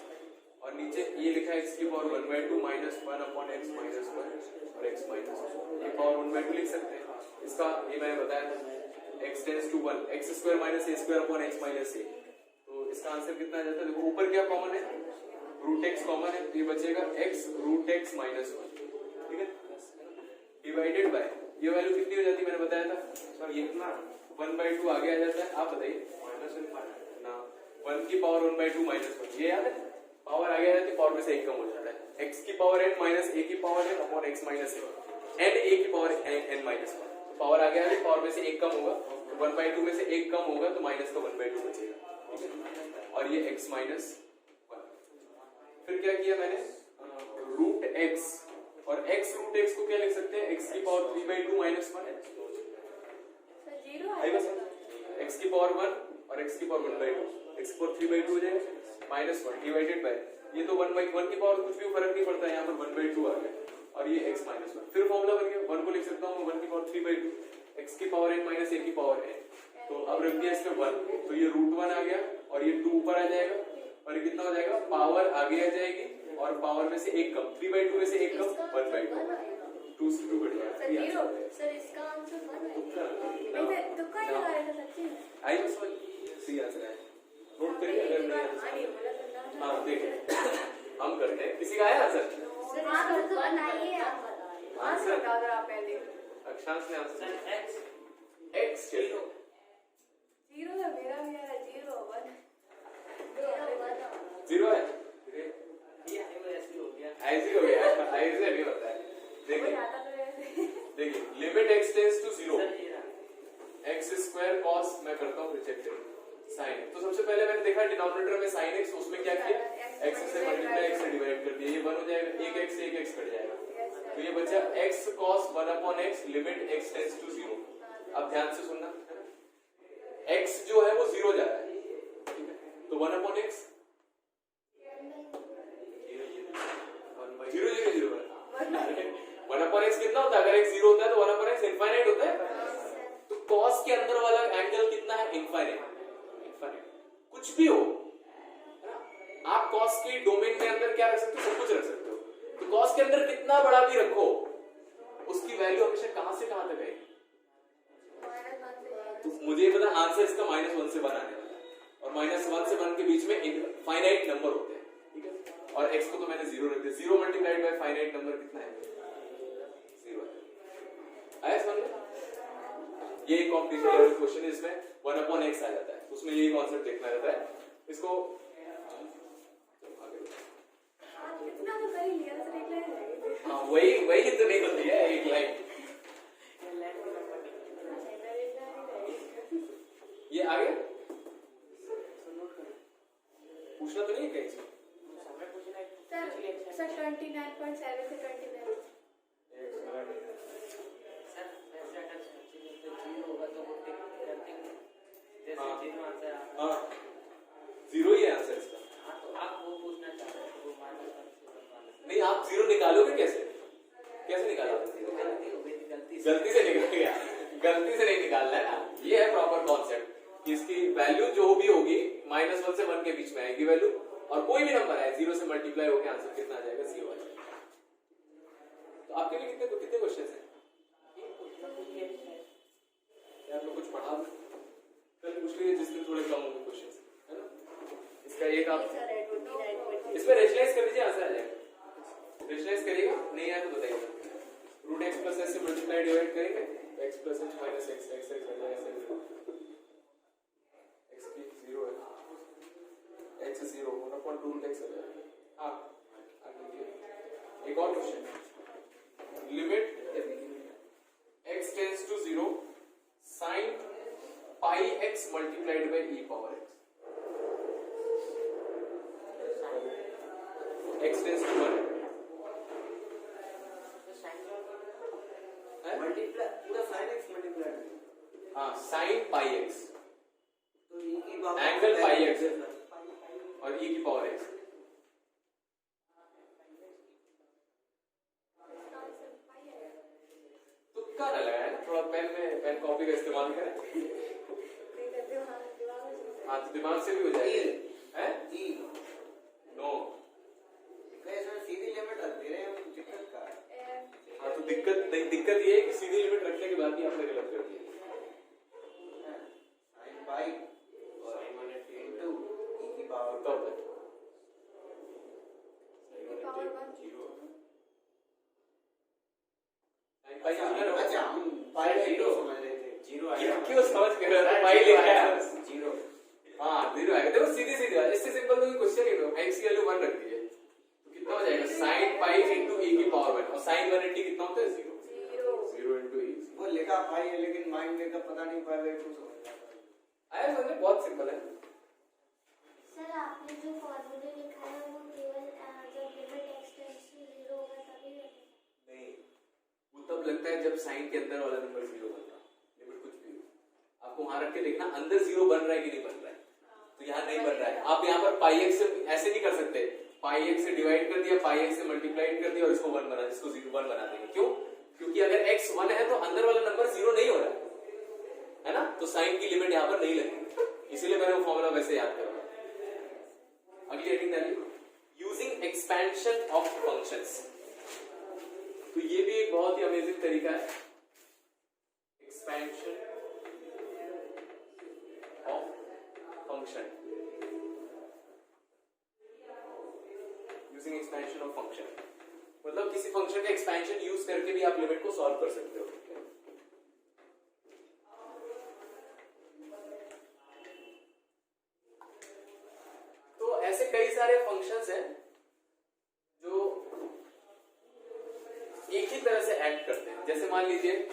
और नीचे ये लिखा है x की power 1/2 minus 1 upon x minus 1 और x माइनस 1, ये पावर 1/2 लिख सकते हैं। इसका ये मैंने बताया था x tends to 1 x square minus a square upon x minus a। तो इसका आंसर कितना आ जाता है? देखो ऊपर क्या कॉमन है, रूट x कॉमन है, ये बचेगा x रूट x माइनस 1। ठीक है, डिवाइडेड बाय ये वैल्यू कितनी हो जाती है मैंने बताया था सर, ये कितना 1/2 आगे आ जाता है। आप बताइए ना 1 की पावर 1/2 माइनस 1, ये याद है? पावर आगे आ जाती है, पावर में से एक कम हो जाता है। x की पावर n माइनस a की power n upon x minus n, n a की पावर n माइनस 1, पावर आगे आ जाती, पावर में से एक कम होगा, 1/2 में से एक कम होगा तो माइनस का 1/2 बचेगा। ठीक है, और ये x माइनस 1। फिर क्या किया मैंने, रूट x और x रूट x को क्या लिख सकते हैं, x की पावर 3/2 माइनस 1 है, सर 0 आएगा आया। सर, x की पावर 1 और x की पावर 1/2, x की पावर 3/2 हो जाएगा माइनस 1 डिवाइडेड बाय ये तो 1/1 की पावर कुछ भी फर्क नहीं पड़ता है, यहाँ पर 1/2 आ गया और ये x माइनस 1। फिर फॉर्मूला बन गया, 1 को लिख सकता हूँ 1 की पावर 3/2 x की पावर n माइनस a की पावर n, तो अब रख दिया इसमें 1, तो ये रूट 1 आ गया और ये 2 ऊपर आ जाएगा और ये कितना हो जाएगा, पावर आगे आ जाएगी और पावर में से एक कम, 3/2 में से एक कम 1/2, 2 से 2 बढ़ जाएगा। सर 0 सर इसका आंसर 1 है। तुक्का नहीं तुक्का ही लगा रहे थे सच्ची। आई बस सी आंसर है, नोट करिए अगर नहीं हाँ देखिए हम करते हैं, किसी का आया आंसर? सर आंसर तो बनाइए आप आंसर बता दो आप पहले। अक्षांश ने आंसर x 0 है, मेरा भी है 0 1 0 है, साइन तो सबसे पहले मैंने देखा डिनोमिनेटर में साइन एक्स, उसमें क्या किया x से मल्टीप्लाई x से डिवाइड कर दिया, ये 1 हो जाएगा, एक x कट जाएगा, तो ये बचा x cos 1/x limit x tends to 0। अब ध्यान से सुनना, x जो है वो 0 जा रहा है, ठीक है, तो 1/x 0 0 0 1/x कितना होता है? अगर x 0 होता है तो 1/x इनफाइनाइट होता है, तो cos के अंदर वाला एंगल कितना है? इनफाइनाइट। कुछ भी हो, आप cos के डोमेन में अंदर क्या रख सकते हो? सब कुछ रख सकते हो, तो cos के अंदर कितना बड़ा भी रखो, उसकी वैल्यू हमेशा कहां से कहां तक आएगी? तो मुझे ये पता आंसर इसका -1 से 1 आने वाला है, और -1 से 1 के बीच में इनफाइनाइट नंबर होते हैं, ठीक है, और x को तो मैंने 0 रख दिया, 0 मल्टीप्लाइड बाय फाइनाइट नंबर कितना है? 0 है। आया समझ में? ये एक कॉम्प्लिकेटेड लेवल क्वेश्चन है, इसमें 1/x आ जाता है, उसमें यही कॉन्सेप्ट देखना रहता है इसको। कितना तो कर ही लिया, तो एक लाइन रह गई थी। हाँ वही तो नहीं बनती है एक लाइन। ये आगे पूछना तो नहीं है कहीं से? सर 29.7 से 29 हाँ 0 ही है आंसर इसका। नहीं, आप 0 निकालोगे कैसे? कैसे निकालोगे? गलती से निकल गया, गलती से नहीं निकालना है ना, ये है प्रॉपर कॉन्सेप्ट कि इसकी वैल्यू जो भी होगी -1 से 1 के बीच में आएगी वैल्यू, और कोई भी नंबर है 0 से मल्टीप्लाई होकर आंसर कितना आ जाएगा? 0 आ जाएगा। तो आपके लिए कितने क्वेश्चन हैं? आप लोग कुछ पढ़ा कल पूछ लीजिए, जिस दिन थोड़े कम होंगे क्वेश्चन, है ना? इसका एक आप इसमें रेशनलाइज कर लीजिए, आंसर आ जाएगा। रेशनलाइज करिएगा, नहीं आया तो बताइए। रूट x प्लस s से मल्टीप्लाई डिवाइड करेंगे, x plus h minus x x x हो जाएगा, x की 0 है, x 0 1/2 रूट x हो जाएगा। हाँ एक और question, limit x tends to 0 sin pi x multiplied by e power x, x tends to 1 multiply पूरा sin x मल्टीप्लाई, हाँ sin pi x, तो e की पावर एंगल पाई x और e की पावर x। तुक्का ना लगाए, थोड़ा पेन कॉपी का इस्तेमाल करें। हाँ तो दिमाग से भी हो जाएगा। हैं? नो, सीधी लिमिट रख दे रहे हैं, दिक्कत का है। हाँ तो दिक्कत ये है कि सीधी लिमिट रखने के बाद ही आपने गलत कर दिया। sin pi और into e की पावर तब अच्छा हम पाई 0 समझ रहे थे, 0 आया क्यों समझ कर रहे हो? पाई लिखा है 0। हाँ 0 आएगा। देखो सीधी इससे सिंपल तो क्वेश्चन ही लो, x की वैल्यू 1 रख दी है तो कितना हो जाएगा? sin pi into e की पावर 1, और sin 180 कितना होता है? 0 into e। वो लिखा पाई है लेकिन माइंड में का पता नहीं पाई वे क्यों समझ आता आया समझ? बहुत सिंपल है। सर आपने जो फॉर्मूले लिखा है वो केवल जब लिमिट x टेंड्स टू 0 होगा तभी लगेगा। नहीं, वो तब लगता है जब साइन के अंदर वाला नंबर 0 बन रहा है, लिमिट कुछ भी हो। आपको वहां रख के देखना अंदर 0 बन रहा है कि नहीं बन रहा है, तो यहाँ नहीं बन रहा है। आप यहाँ पर पाई x से ऐसे नहीं कर सकते, पाई x से डिवाइड कर दिया, पाई x से मल्टीप्लाई कर दिया और इसको 1 बना, इसको 0 1 बना देंगे। क्यों? क्योंकि अगर x 1 है तो अंदर वाला नंबर 0 नहीं हो रहा है ना, तो साइन की लिमिट यहाँ पर नहीं लगेगी, इसीलिए मैंने वो फॉर्मूला वैसे याद करा। अगली हेडिंग डालिए, यूजिंग एक्सपेंशन ऑफ फंक्शंस। तो ये भी एक बहुत ही अमेजिंग तरीका है, expansion of function, using expansion of function मतलब किसी फंक्शन का एक्सपेंशन यूज करके भी आप लिमिट को सॉल्व कर सकते हो। तो ऐसे कई सारे फंक्शंस हैं जो एक ही तरह से एक्ट करते हैं। जैसे मान लीजिए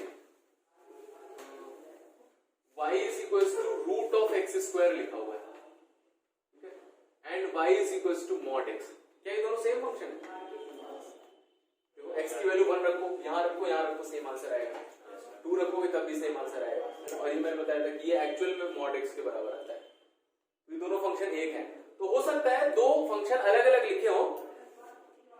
y is equals to root of x square लिखा हुआ है, ठीक है, and y is equal to mod x। क्या ये दोनों सेम फंक्शन है? देखो x की वैल्यू 1 रखो, यहाँ रखो, सेम आंसर आएगा। 2 रखोगे तब भी सेम आंसर आएगा। और ये मैंने बताया था कि ये एक्चुअल में मॉड x के बराबर आता है। ये दोनों फंक्शन एक हैं। तो हो सकता है दो फंक्शन अलग अलग लिखे हो,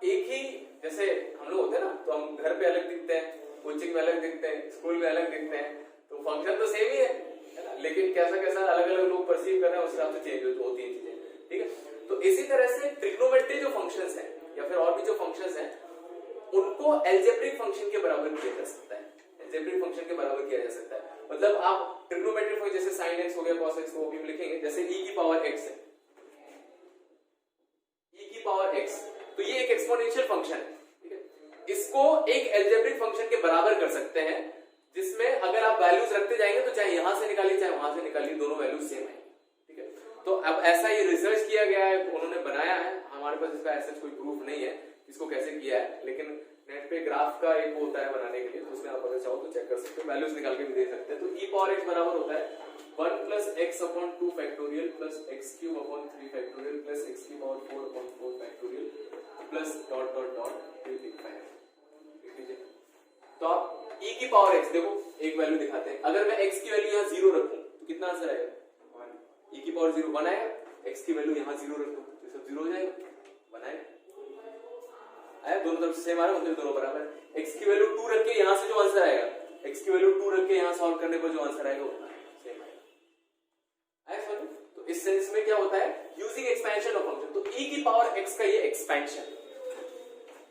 एक ही, जैसे हम लोग होते हैं ना, तो हम घर पे अलग दिखते हैं, कोचिंग में अलग दिखते हैं, स्कूल में अलग दिखते हैं, तो फंक्शन तो सेम ही है ना, लेकिन कैसा कैसा अलग अलग लोग परसीव कर रहे हैं उस हिसाब से चेंज होती हैं चीजें, ठीक है। तो इसी तरह से ट्रिग्नोमेट्री जो फंक्शंस हैं या फिर और भी जो फंक्शंस हैं उनको एल्जेब्रिक फंक्शन के बराबर किया जा सकता है, एल्जेब्रिक फंक्शन के बराबर किया जा सकता है। मतलब आप ट्रिग्नोमेट्रिक फंक्शन जैसे sin x हो गया cos x, वो भी हम लिखेंगे, जैसे e की पावर x है, e की पावर x, तो ये एक एक्सपोनेंशियल फंक्शन है, ठीक है। इसको एक एल्जेब्रिक फंक्शन के बराबर कर सकते हैं, जिसमें अगर आप वैल्यूज रखते जाएंगे तो चाहे यहां से निकालिए चाहे वहां से निकालिए, दोनों वैल्यूज सेम है, ठीक है। तो अब ऐसा ये रिसर्च किया गया है, उन्होंने बनाया है, हमारे पास इसका ऐसा कोई प्रूफ नहीं है इसको कैसे किया है, लेकिन नेट पे ग्राफ का एक होता है बनाने के लिए, तो उसमें आप अगर चाहो तो चेक कर सकते हो, वैल्यूज निकाल के भी दे सकते हैं। तो e पावर x बराबर होता है 1 plus x upon 2 factorial plus x cube upon 3 factorial plus x की power 4 upon 4 factorial plus dot dot dot फिर लिखा है, ठीक है। तो आप e की पावर x देखो, एक वैल्यू दिखाते हैं, अगर मैं x की वैल्यू यहाँ 0 रखूं तो कितना आंसर आएगा? 1। e की पावर 0 1 आएगा, x की वैल्यू यहाँ 0 रख दो तो सब 0 हो जाएगा, 1 आएगा। दोनों तरफ सेम आ रहा है, मतलब दोनों बराबर है। x की वैल्यू 2 रख के यहां से जो आंसर आएगा, x की वैल्यू 2 रख के यहां सॉल्व करने पर जो आंसर आएगा वो सेम आएगा। समझ? तो इस सेंस में क्या होता है, यूजिंग एक्सपेंशन ऑफ फंक्शन, तो e की पावर x का ये एक्सपेंशन,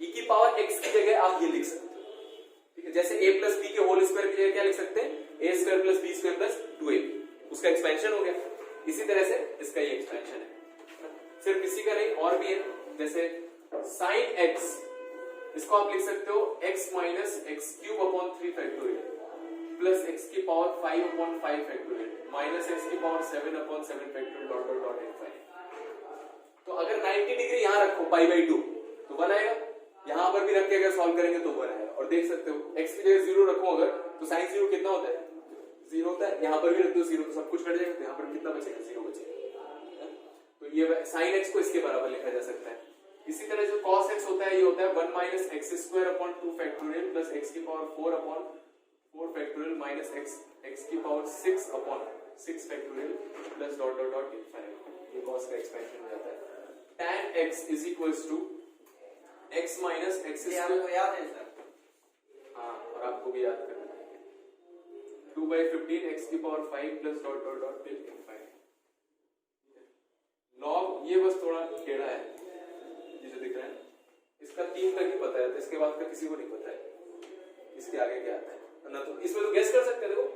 e की पावर x की जगह आप ये लिख सकते हो, ठीक है। जैसे a प्लस b के होल स्क्वायर की जगह क्या लिख सकते हैं, a square plus b square plus 2ab, उसका एक्सपेंशन हो गया। इसी तरह से इसका ये एक्सपेंशन है, सिर्फ इसी का नहीं और भी है, जैसे sin x, इसको आप लिख सकते हो x minus x cube upon 3 factorial plus x की power 5 upon 5 factorial minus x की power 7 upon 7 factorial dot dot dot infinite. तो अगर 90 डिग्री यहां रखो पाई बाई 2 तो 1 आएगा, यहां पर भी रख के अगर सॉल्व करेंगे तो 1 आएगा। और देख सकते हो x की जगह 0 रखो अगर तो sin 0 कितना होता है, 0 होता है, यहां पर भी रख दो 0 तो सब कुछ कट जाएगा, तो यहां पर कितना बचेगा, 0 बचेगा। तो ये sin x को इसके बराबर लिखा जा सकता है। इसी तरह जो cos x होता है, ये होता है 1 minus x square upon 2 factorial plus x की power 4 upon 4 factorial minus x की power 6 upon 6 factorial plus dot dot dot infinite. ये cos का एक्सपेंशन हो जाता है। tan x is equals to x minus x square, आपको याद है सर? हाँ, और आपको भी याद करना है 2/15 x की power 5 plus dot dot dot till infinite. Log ये बस थोड़ा टेढ़ा है, जो दिख रहा है इसका 3 तक ही पता है, तो इसके बाद का किसी को नहीं पता है इसके आगे क्या आता है ना। तो इसमें तो गेस कर सकते हैं, देखो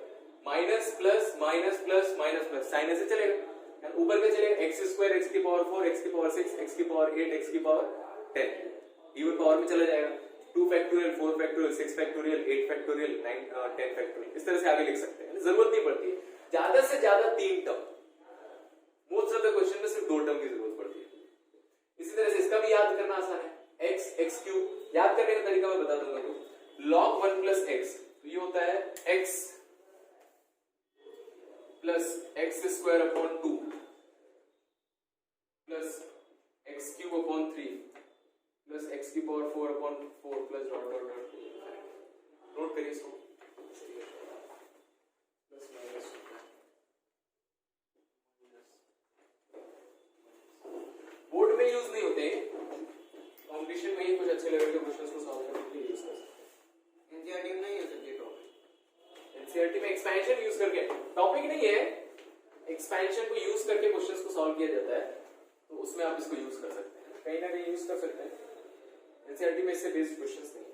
minus plus minus plus minus plus sign ऐसे चलेगा, ऊपर क्या चलेगा x स्क्वायर x की पावर 4 x की पावर 6 x की पावर 8 x की पावर 10, इवन पावर में चला जाएगा 2 factorial 4 factorial 6 factorial 8 factorial 9 10 factorial, इस तरह से आगे लिख सकते हैं, जरूरत नहीं पड़ती है ज्यादा से ज्यादा 3 term, most of the question में सिर्फ 2 टर्म की जरूरत पड़ती है। इसी तरह से इसका भी याद करना आसान है, x क्यूब याद करने का तरीका मैं बता दूंगा। तो log 1 प्लस x, तो ये होता है x plus x square upon 2 plus x cube upon 3 plus x की power 4 upon 4 plus dot dot dot, note करिए इसको, प्लस माइनस बोर्ड में यूज नहीं होते, कॉम्पिटिशन में ही कुछ अच्छे लेवल के क्वेश्चंस को सॉल्व करने के लिए यूज कर सकते हैं। एनसीईआरटी में नहीं है सर ये टॉपिक, एनसीईआरटी में एक्सपेंशन यूज करके, टॉपिक नहीं है, एक्सपेंशन को यूज करके क्वेश्चंस को सॉल्व किया जाता है, तो उसमें आप इसको यूज कर सकते हैं, कहीं ना कहीं यूज कर सकते हैं। एनसीईआरटी में इससे बेस्ड क्वेश्चंस नहीं है।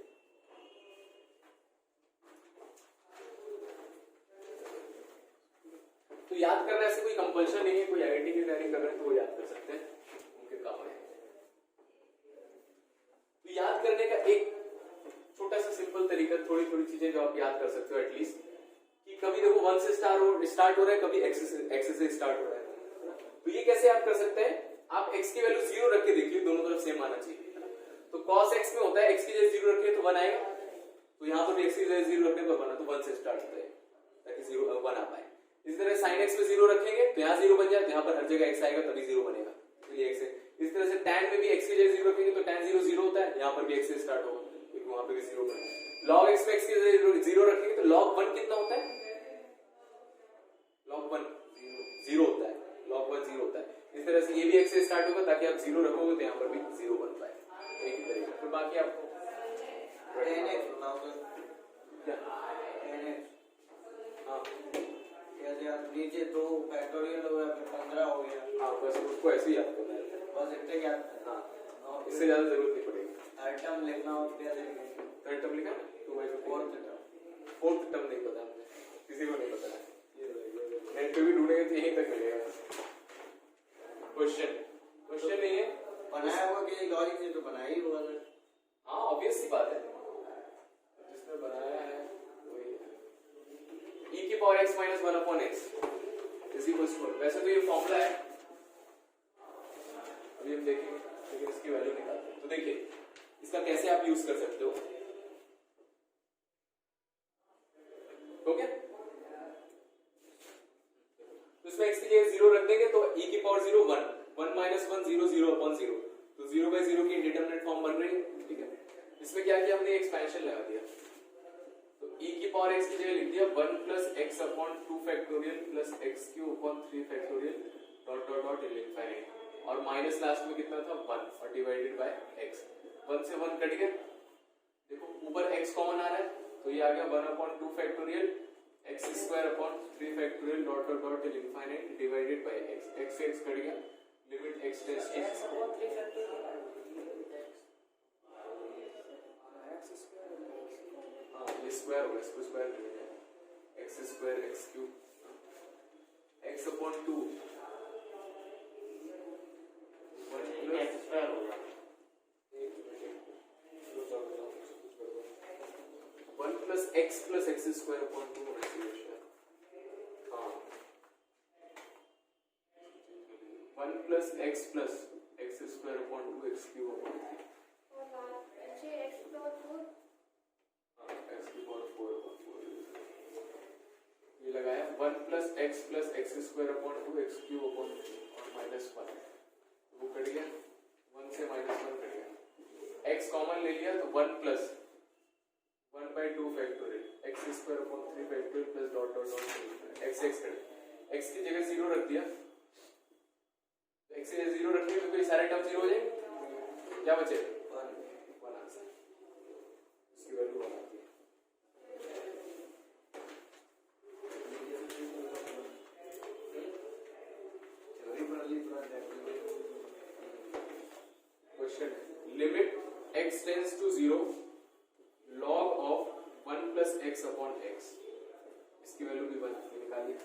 तो याद करना ऐसे कोई कंपल्शन नहीं है, कोई आईआईटी की तैयारी कर रहे हैं तो वो याद कर सकते हैं, उनके काम है। तो याद करने का एक छोटा सा सिंपल तरीका, थोड़ी थोड़ी चीजें जो आप याद कर सकते हो एटलीस्ट, कि कभी देखो 1 से स्टार्ट हो रहा है, कभी x से स्टार्ट हो रहा है, तो ये कैसे याद कर सकते हैं, आप x की वैल्यू 0 रख के देखिए, दोनों तरफ सेम आना चाहिए। तो cos x में होता है x की जगह 0 रखे तो 1 आएगा, तो यहां पर भी x की जगह 0 रखने पर 1 है, तो 1 से स्टार्ट होता है ताकि 1 आ पाए। इस तरह sin x में 0 रखेंगे तो यहाँ 0 बन जाए, यहाँ पर हर जगह x आएगा तभी 0 बनेगा, तो ये x है। इस तरह से tan में भी x की जगह 0 रखेंगे तो tan 0 0 होता है, यहाँ पर भी x से स्टार्ट होगा क्योंकि वहां पे भी 0 बना है। log x में x की जगह 0 रखेंगे तो log 1 कितना होता है, log 1 0 होता है, log 1 0 होता है। इस तरह से ये भी x से स्टार्ट होगा ताकि आप 0 रखोगे तो यहाँ पर भी 0 बन पाए, एक ही तरीका। फिर बाकी आपको tan x बताओ सर, क्या tan x हाँ कैसे आप नीचे 2 फैक्टोरियल हो गया फिर 15 हो गया, हाँ बस उसको ऐसे ही याद करना है, बस इतने याद करना। हाँ इससे ज्यादा जरूरत नहीं पड़ेगी। थर्ड टर्म लिखना हो तो कैसे लिखेंगे? थर्ड टर्म लिखा ना 2/4, फोर्थ टर्म नहीं पता आपने, किसी को नहीं पता है, नेट पे भी ढूंढेंगे तो यहीं तक मिलेगा। क्वेश्चन नहीं है, बनाया हुआ कि लॉजिक से तो बनाया ही होगा सर। हाँ ऑब्वियस सी बात है, जिसने बनाया है वही है। e की power x minus 1 upon x is equal to, वैसे तो ये फॉर्मूला है, अभी हम देखेंगे, लेकिन इसकी वैल्यू निकालते हैं। तो देखिए इसका कैसे आप यूज कर सकते हो, ओके तो इसमें x की जगह 0 रख देंगे तो e की पावर 0 1, 1 माइनस 1 0 0 अपॉन 0, तो 0/0 की इंडिटरमिनेट फॉर्म बन रही है, ठीक है। इसमें क्या किया हमने, एक्सपेंशन लगा दिया, तो e की पावर x की जगह लिख दिया 1 plus x upon 2 factorial plus x cube upon 3 factorial dot dot dot infinite, और माइनस लास्ट में कितना था 1 और डिवाइडेड बाय x, 1 से 1 कट गया, देखो ऊपर x कॉमन आ रहा है तो ये आ गया 1 upon 2 factorial x square upon 3 factorial dot dot dot infinite divided by x, x cut गया, limit x tends to x upon 3 factorial हाँ ये स्क्वायर होगा, इसको स्क्वायर कर देंगे, x square x cube x upon 2 x square हो गया, 1 plus x square upon 2 हाँ 1 plus x square upon 2 x cube upon 3 और अच्छे x पावर 4 x की पावर 4 अपॉन 4, ये लगाया 1 plus x square upon 2 x cube upon 3 और minus 1, वो कट गया, 1 से माइनस 1 कट गया, x कॉमन ले लिया तो 1 plus 1/2 factorial x square upon 3 factorial plus dot dot dot x x की जगह 0 रख दिया, तो x की जगह 0 रखने तो कोई सारे टर्म 0 हो जाएंगे, क्या बचे 1 आंसर, इसकी वैल्यू 1 आती है। Question limit x tends to 0 log of 1 plus x upon x, इसकी वैल्यू भी 1 निकालिए।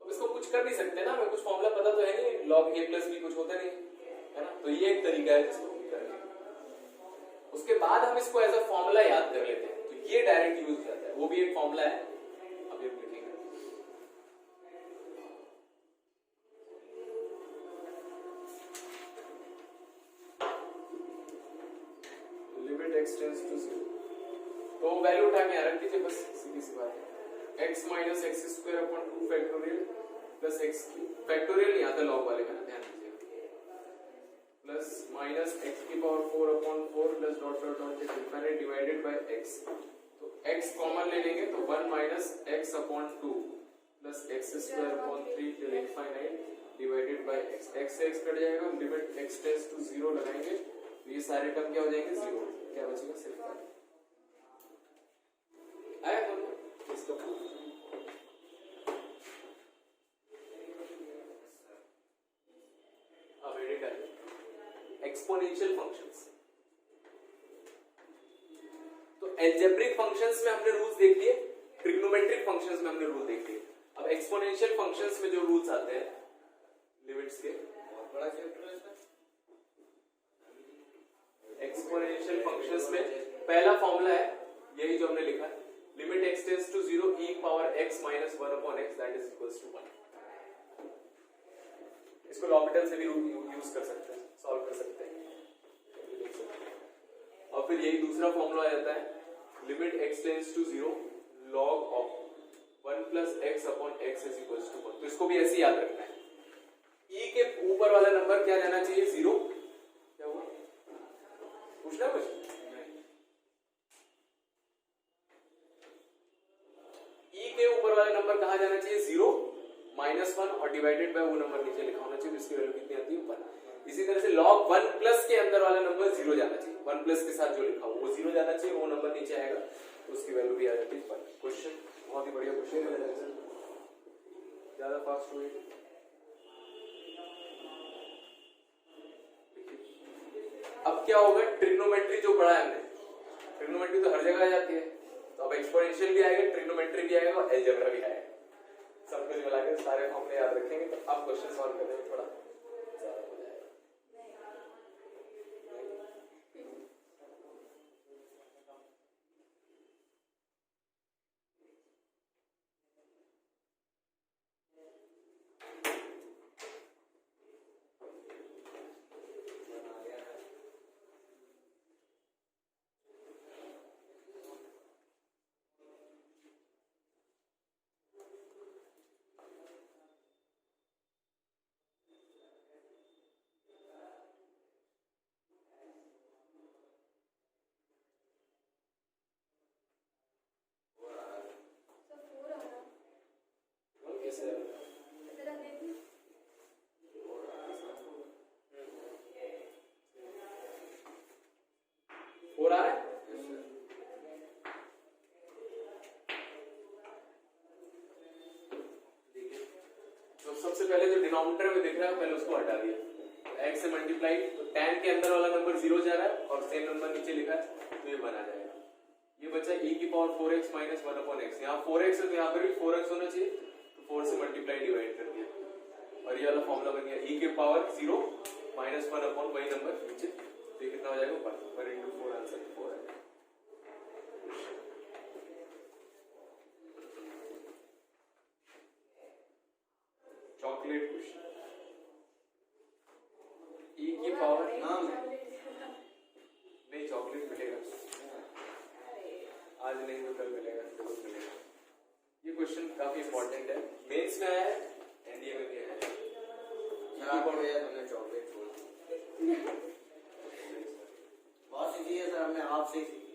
अब इसको कुछ कर नहीं सकते ना, हमें कुछ फॉर्मूला पता तो है नहीं, log a plus b कुछ होता नहीं है ना, तो ये एक तरीका है जिसको करने का। उसके बाद हम इसको एज अ फॉर्मूला याद कर लेते हैं, तो ये डायरेक्ट यूज हो जाता है, वो भी एक फॉर्मूला है, अभी हम लिखेंगे। x टेंड्स टू 0, तो वैल्यू उठा के रख दीजिए, बस सीधी सी बात है, x minus x square upon 2 factorial plus x factorial नहीं आता लॉग वाले का ना, ध्यान दीजिए, प्लस माइनस x की power 4 upon 4 plus dot dot dot infinite divided by x, तो x कॉमन ले लेंगे तो 1 minus x upon 2 plus x square upon 3 till infinite divided by x, x से x कट जाएगा, लिमिट x टेंड्स टू 0 लगाएंगे तो ये सारे टर्म क्या हो जाएंगे 0, क्या बचेगा सिर्फ आया तो इसको अब एडिट करें एक्सपोनेंशियल फंक्शंस। तो अलजेब्रिक फंक्शंस में हमने रूल्स देख लिए, ट्रिग्नोमेट्रिक फंक्शंस में हमने रूल देख लिए, अब एक्सपोनेंशियल फंक्शंस में जो रूल्स आते हैं लिमिट्स के, बहुत बड़ा चैप्टर है सर। एक्सपोनेंशियल फंक्शंस में पहला फॉर्मूला है यही जो हमने लिखा है, limit x tends to 0 e power x minus 1 upon x that is equals to 1। इसको लॉपिटल से भी यूज कर सकते हैं, सॉल्व कर सकते हैं। और फिर यही दूसरा फॉर्मूला आ जाता है, limit x tends to 0 log of 1 plus x upon x is equal to 1। तो इसको भी ऐसे याद रखना है। ई के ऊपर वाला नंबर क्या जाना चाहिए? 0। क्या हुआ? पूछना कुछ? ई के ऊपर वाला नंबर कहां जाना चाहिए? 0, -1 और डिवाइडेड बाय वो नंबर नीचे लिखा होना चाहिए, इसकी वैल्यू कितनी आती है? 1। इसी तरह से log 1 प्लस के अंदर वाला नंबर 0 जाना चाहिए। 1 प्लस के साथ जो लिखा हो वो 0 जाना चाहिए, वो नंबर नीचे आएगा तो उसकी वैल्यू भी आ जाती है 1। क्वेश्चन बहुत ही बढ़िया क्वेश्चन है, ज्यादा फास्ट हुए। अब क्या होगा? ट्रिग्नोमेट्री जो पढ़ा है हमने, ट्रिग्नोमेट्री तो हर जगह आ जाती है, तो अब एक्सपोनेंशियल भी आएगा, ट्रिग्नोमेट्री भी आएगा और अलजेब्रा भी आएगा। सब कुछ मिलाकर सारे फॉर्मूले याद रखेंगे तो अब क्वेश्चन सॉल्व करने में थोड़ा ज्यादा हो जाएगा। जरा देखिए। 4 आ रहा है? देखिए, तो सबसे पहले जो डिनोमिनेटर में दिख रहा है पहले उसको हटा दिया, x से मल्टीप्लाई, तो tan के अंदर वाला नंबर 0 जा रहा है और सेम नंबर नीचे लिखा है तो ये बना जाएगा। ये बचा e की power 4x minus 1 upon x। यहाँ 4x है तो यहाँ पर भी 4x होना चाहिए, तो 4 से मल्टीप्लाई डिवाइड कर दिया और ये वाला फॉर्मूला बन गया e के पावर 0 माइनस 1 अपॉन वही नंबर नीचे, तो ये कितना हो जाएगा? 1 into 4, आंसर 4 है। चॉकलेट क्वेश्चन, e की पावर नहीं, चॉकलेट मिलेगा आज नहीं तो कल मिलेगा, जरूर मिलेगा। ये क्वेश्चन काफी इंपॉर्टेंट है, मेंस में आया है, एनडीए में भी आया है। तुमने चॉकलेट बहुत सी चीजें सर हमने आपसे ही सीखी।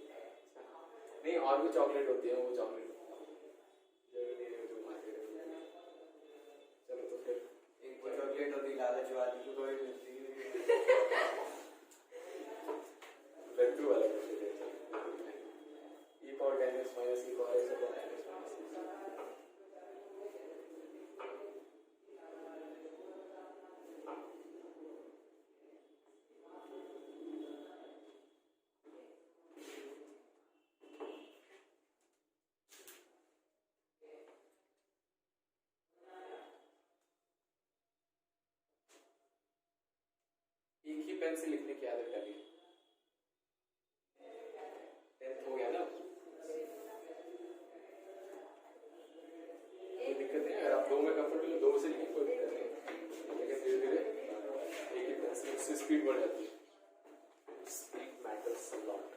नहीं, और भी चॉकलेट होती है, वो चॉकलेट चलो तो फिर एक वो चॉकलेट होती लालच वाली को कोई मिलती लड्डू वाला क्वेश्चन है, e power 10x minus e power x upon x minus. एक ही पेन से लिखने की आदत डाली, 10th हो गया ना, कोई दिक्कत नहीं। अगर आप 2 में कंफर्टेबल 2 से लिखें कोई दिक्कत नहीं, लेकिन धीरे धीरे एक ही पेन से उससे स्पीड बढ़ जाती है। Speed matters a lot.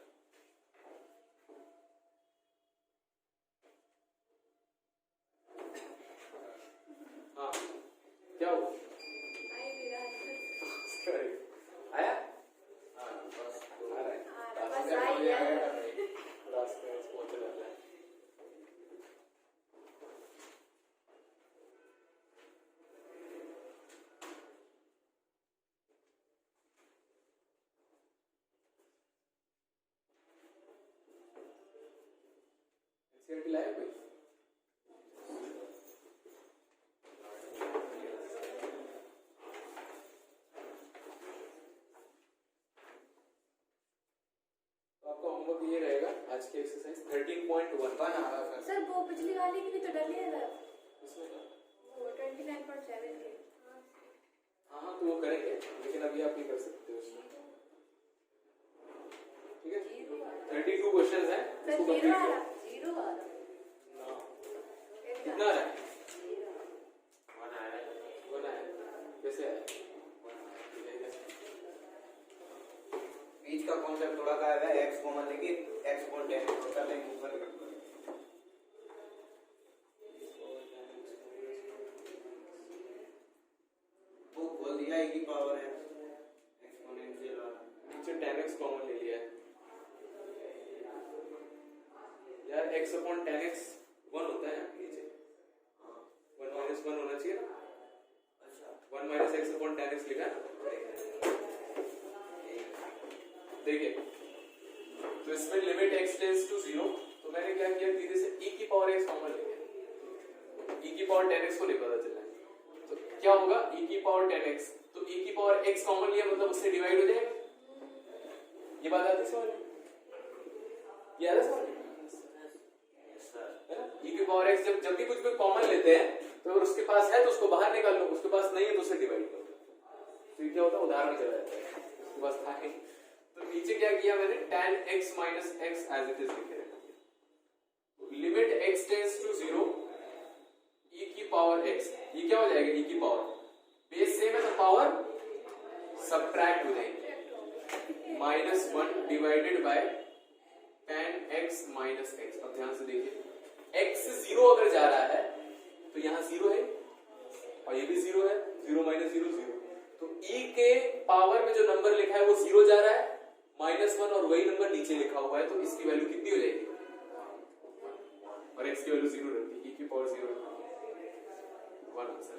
हाँ, क्या हुआ? आई भी रहा है। आया? हाँ बस आ रहा है, बस आई है। रास्ते में पहुंच जाता है। एनसीईआरटी लाया कोई? आपका होमवर्क ये रहेगा आज के एक्सरसाइज 13.1 आ रहा सर। सर वो पिछली वाली की भी तो डली है सर, इसमें वो 29.7 की। हाँ हाँ तो वो करेंगे, लेकिन अभी आप नहीं कर सकते उसमें, ठीक है? 32 क्वेश्चंस हैं, सर इसको 0 आ कंप्लीट रहा, करो। 0 आ रहा। ना, कितना आ रहा है? 1 आया है। 1 आया है। कैसे आया? बीच का कॉन्सेप्ट थोड़ा सा है, x कॉमन लेके x को 10 कर लेंगे ऊपर। e की पावर है एक्सपोनेंशियल वाला। नीचे 10x कॉमन ले लिया है यार, x अपॉन 10x 1 होता है नीचे, 1 माइनस 1 होना चाहिए ना। अच्छा 1 माइनस एक्स अपॉन 10x लिखा है। देखिए तो इसमें लिमिट x टेंड्स टू 0, तो मैंने क्या किया, धीरे से e की पावर x कॉमन ले लिया, e की पावर 10x को नहीं पता चला, तो क्या होगा e की पावर 10x, तो e की पावर x कॉमन लिया मतलब उससे डिवाइड हो जाएगा। ये बात आती समझ में? ये आ रहा समझ में? e की पावर x जब भी कुछ भी कॉमन लेते हैं तो अगर उसके पास है तो उसको बाहर निकाल लो, उसके पास नहीं है तो उसे डिवाइड कर दो। तो ये क्या होता है, उदाहरण चला जाता है, उसके पास था नहीं। तो नीचे क्या किया मैंने, tan x minus x as it is लिख रहे हैं, limit x tends to 0 e की पावर x, ये क्या हो जाएगा e की पावर, बेस सेम है तो पावर सबट्रैक्ट हो जाएगी, -1 divided by tan x minus x। अब ध्यान से देखिए x 0 अगर जा रहा है तो यहाँ 0 है और ये भी 0 है, 0 minus 0 0, तो e के पावर में जो नंबर लिखा है वो 0 जा रहा है, -1 और वही नंबर नीचे लिखा हुआ है, तो इसकी वैल्यू कितनी हो जाएगी, और x की वैल्यू 0 रहती है, e की पावर 0 रहती है, 1 आंसर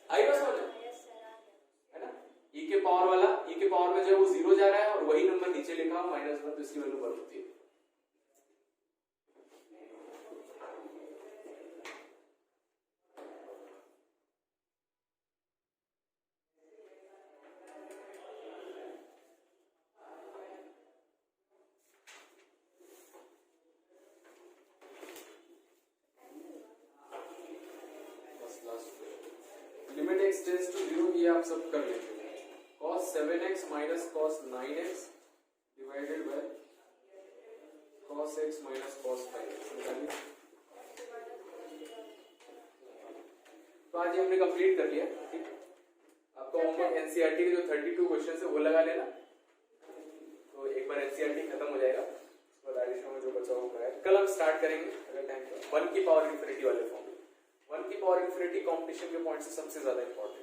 आई बात समझ है ना। e के पावर वाला, e के पावर में जो वो 0 जा रहा है और वही नंबर नीचे लिखा हुआ -1, तो इसकी वैल्यू 1 होती है। लिमिट x टेंड्स टू 0, ये आप सब कर लेते हैं, cos 7x minus cos 9x divided by cos x minus cos 5x। तो आज ये हमने कंप्लीट कर लिया, ठीक। आपका होमवर्क एनसीईआरटी के जो 32 क्वेश्चन है वो लगा लेना, तो एक बार एनसीईआरटी खत्म हो जाएगा, उसके बाद आगे में जो बचा हुआ है कल हम स्टार्ट करेंगे अगर टाइम 1 की पावर इन्फिनिटी वाले फॉर्म, 1 की पावर इन्फिनिटी कंपटीशन के पॉइंट से सबसे ज्यादा इंपॉर्टेंट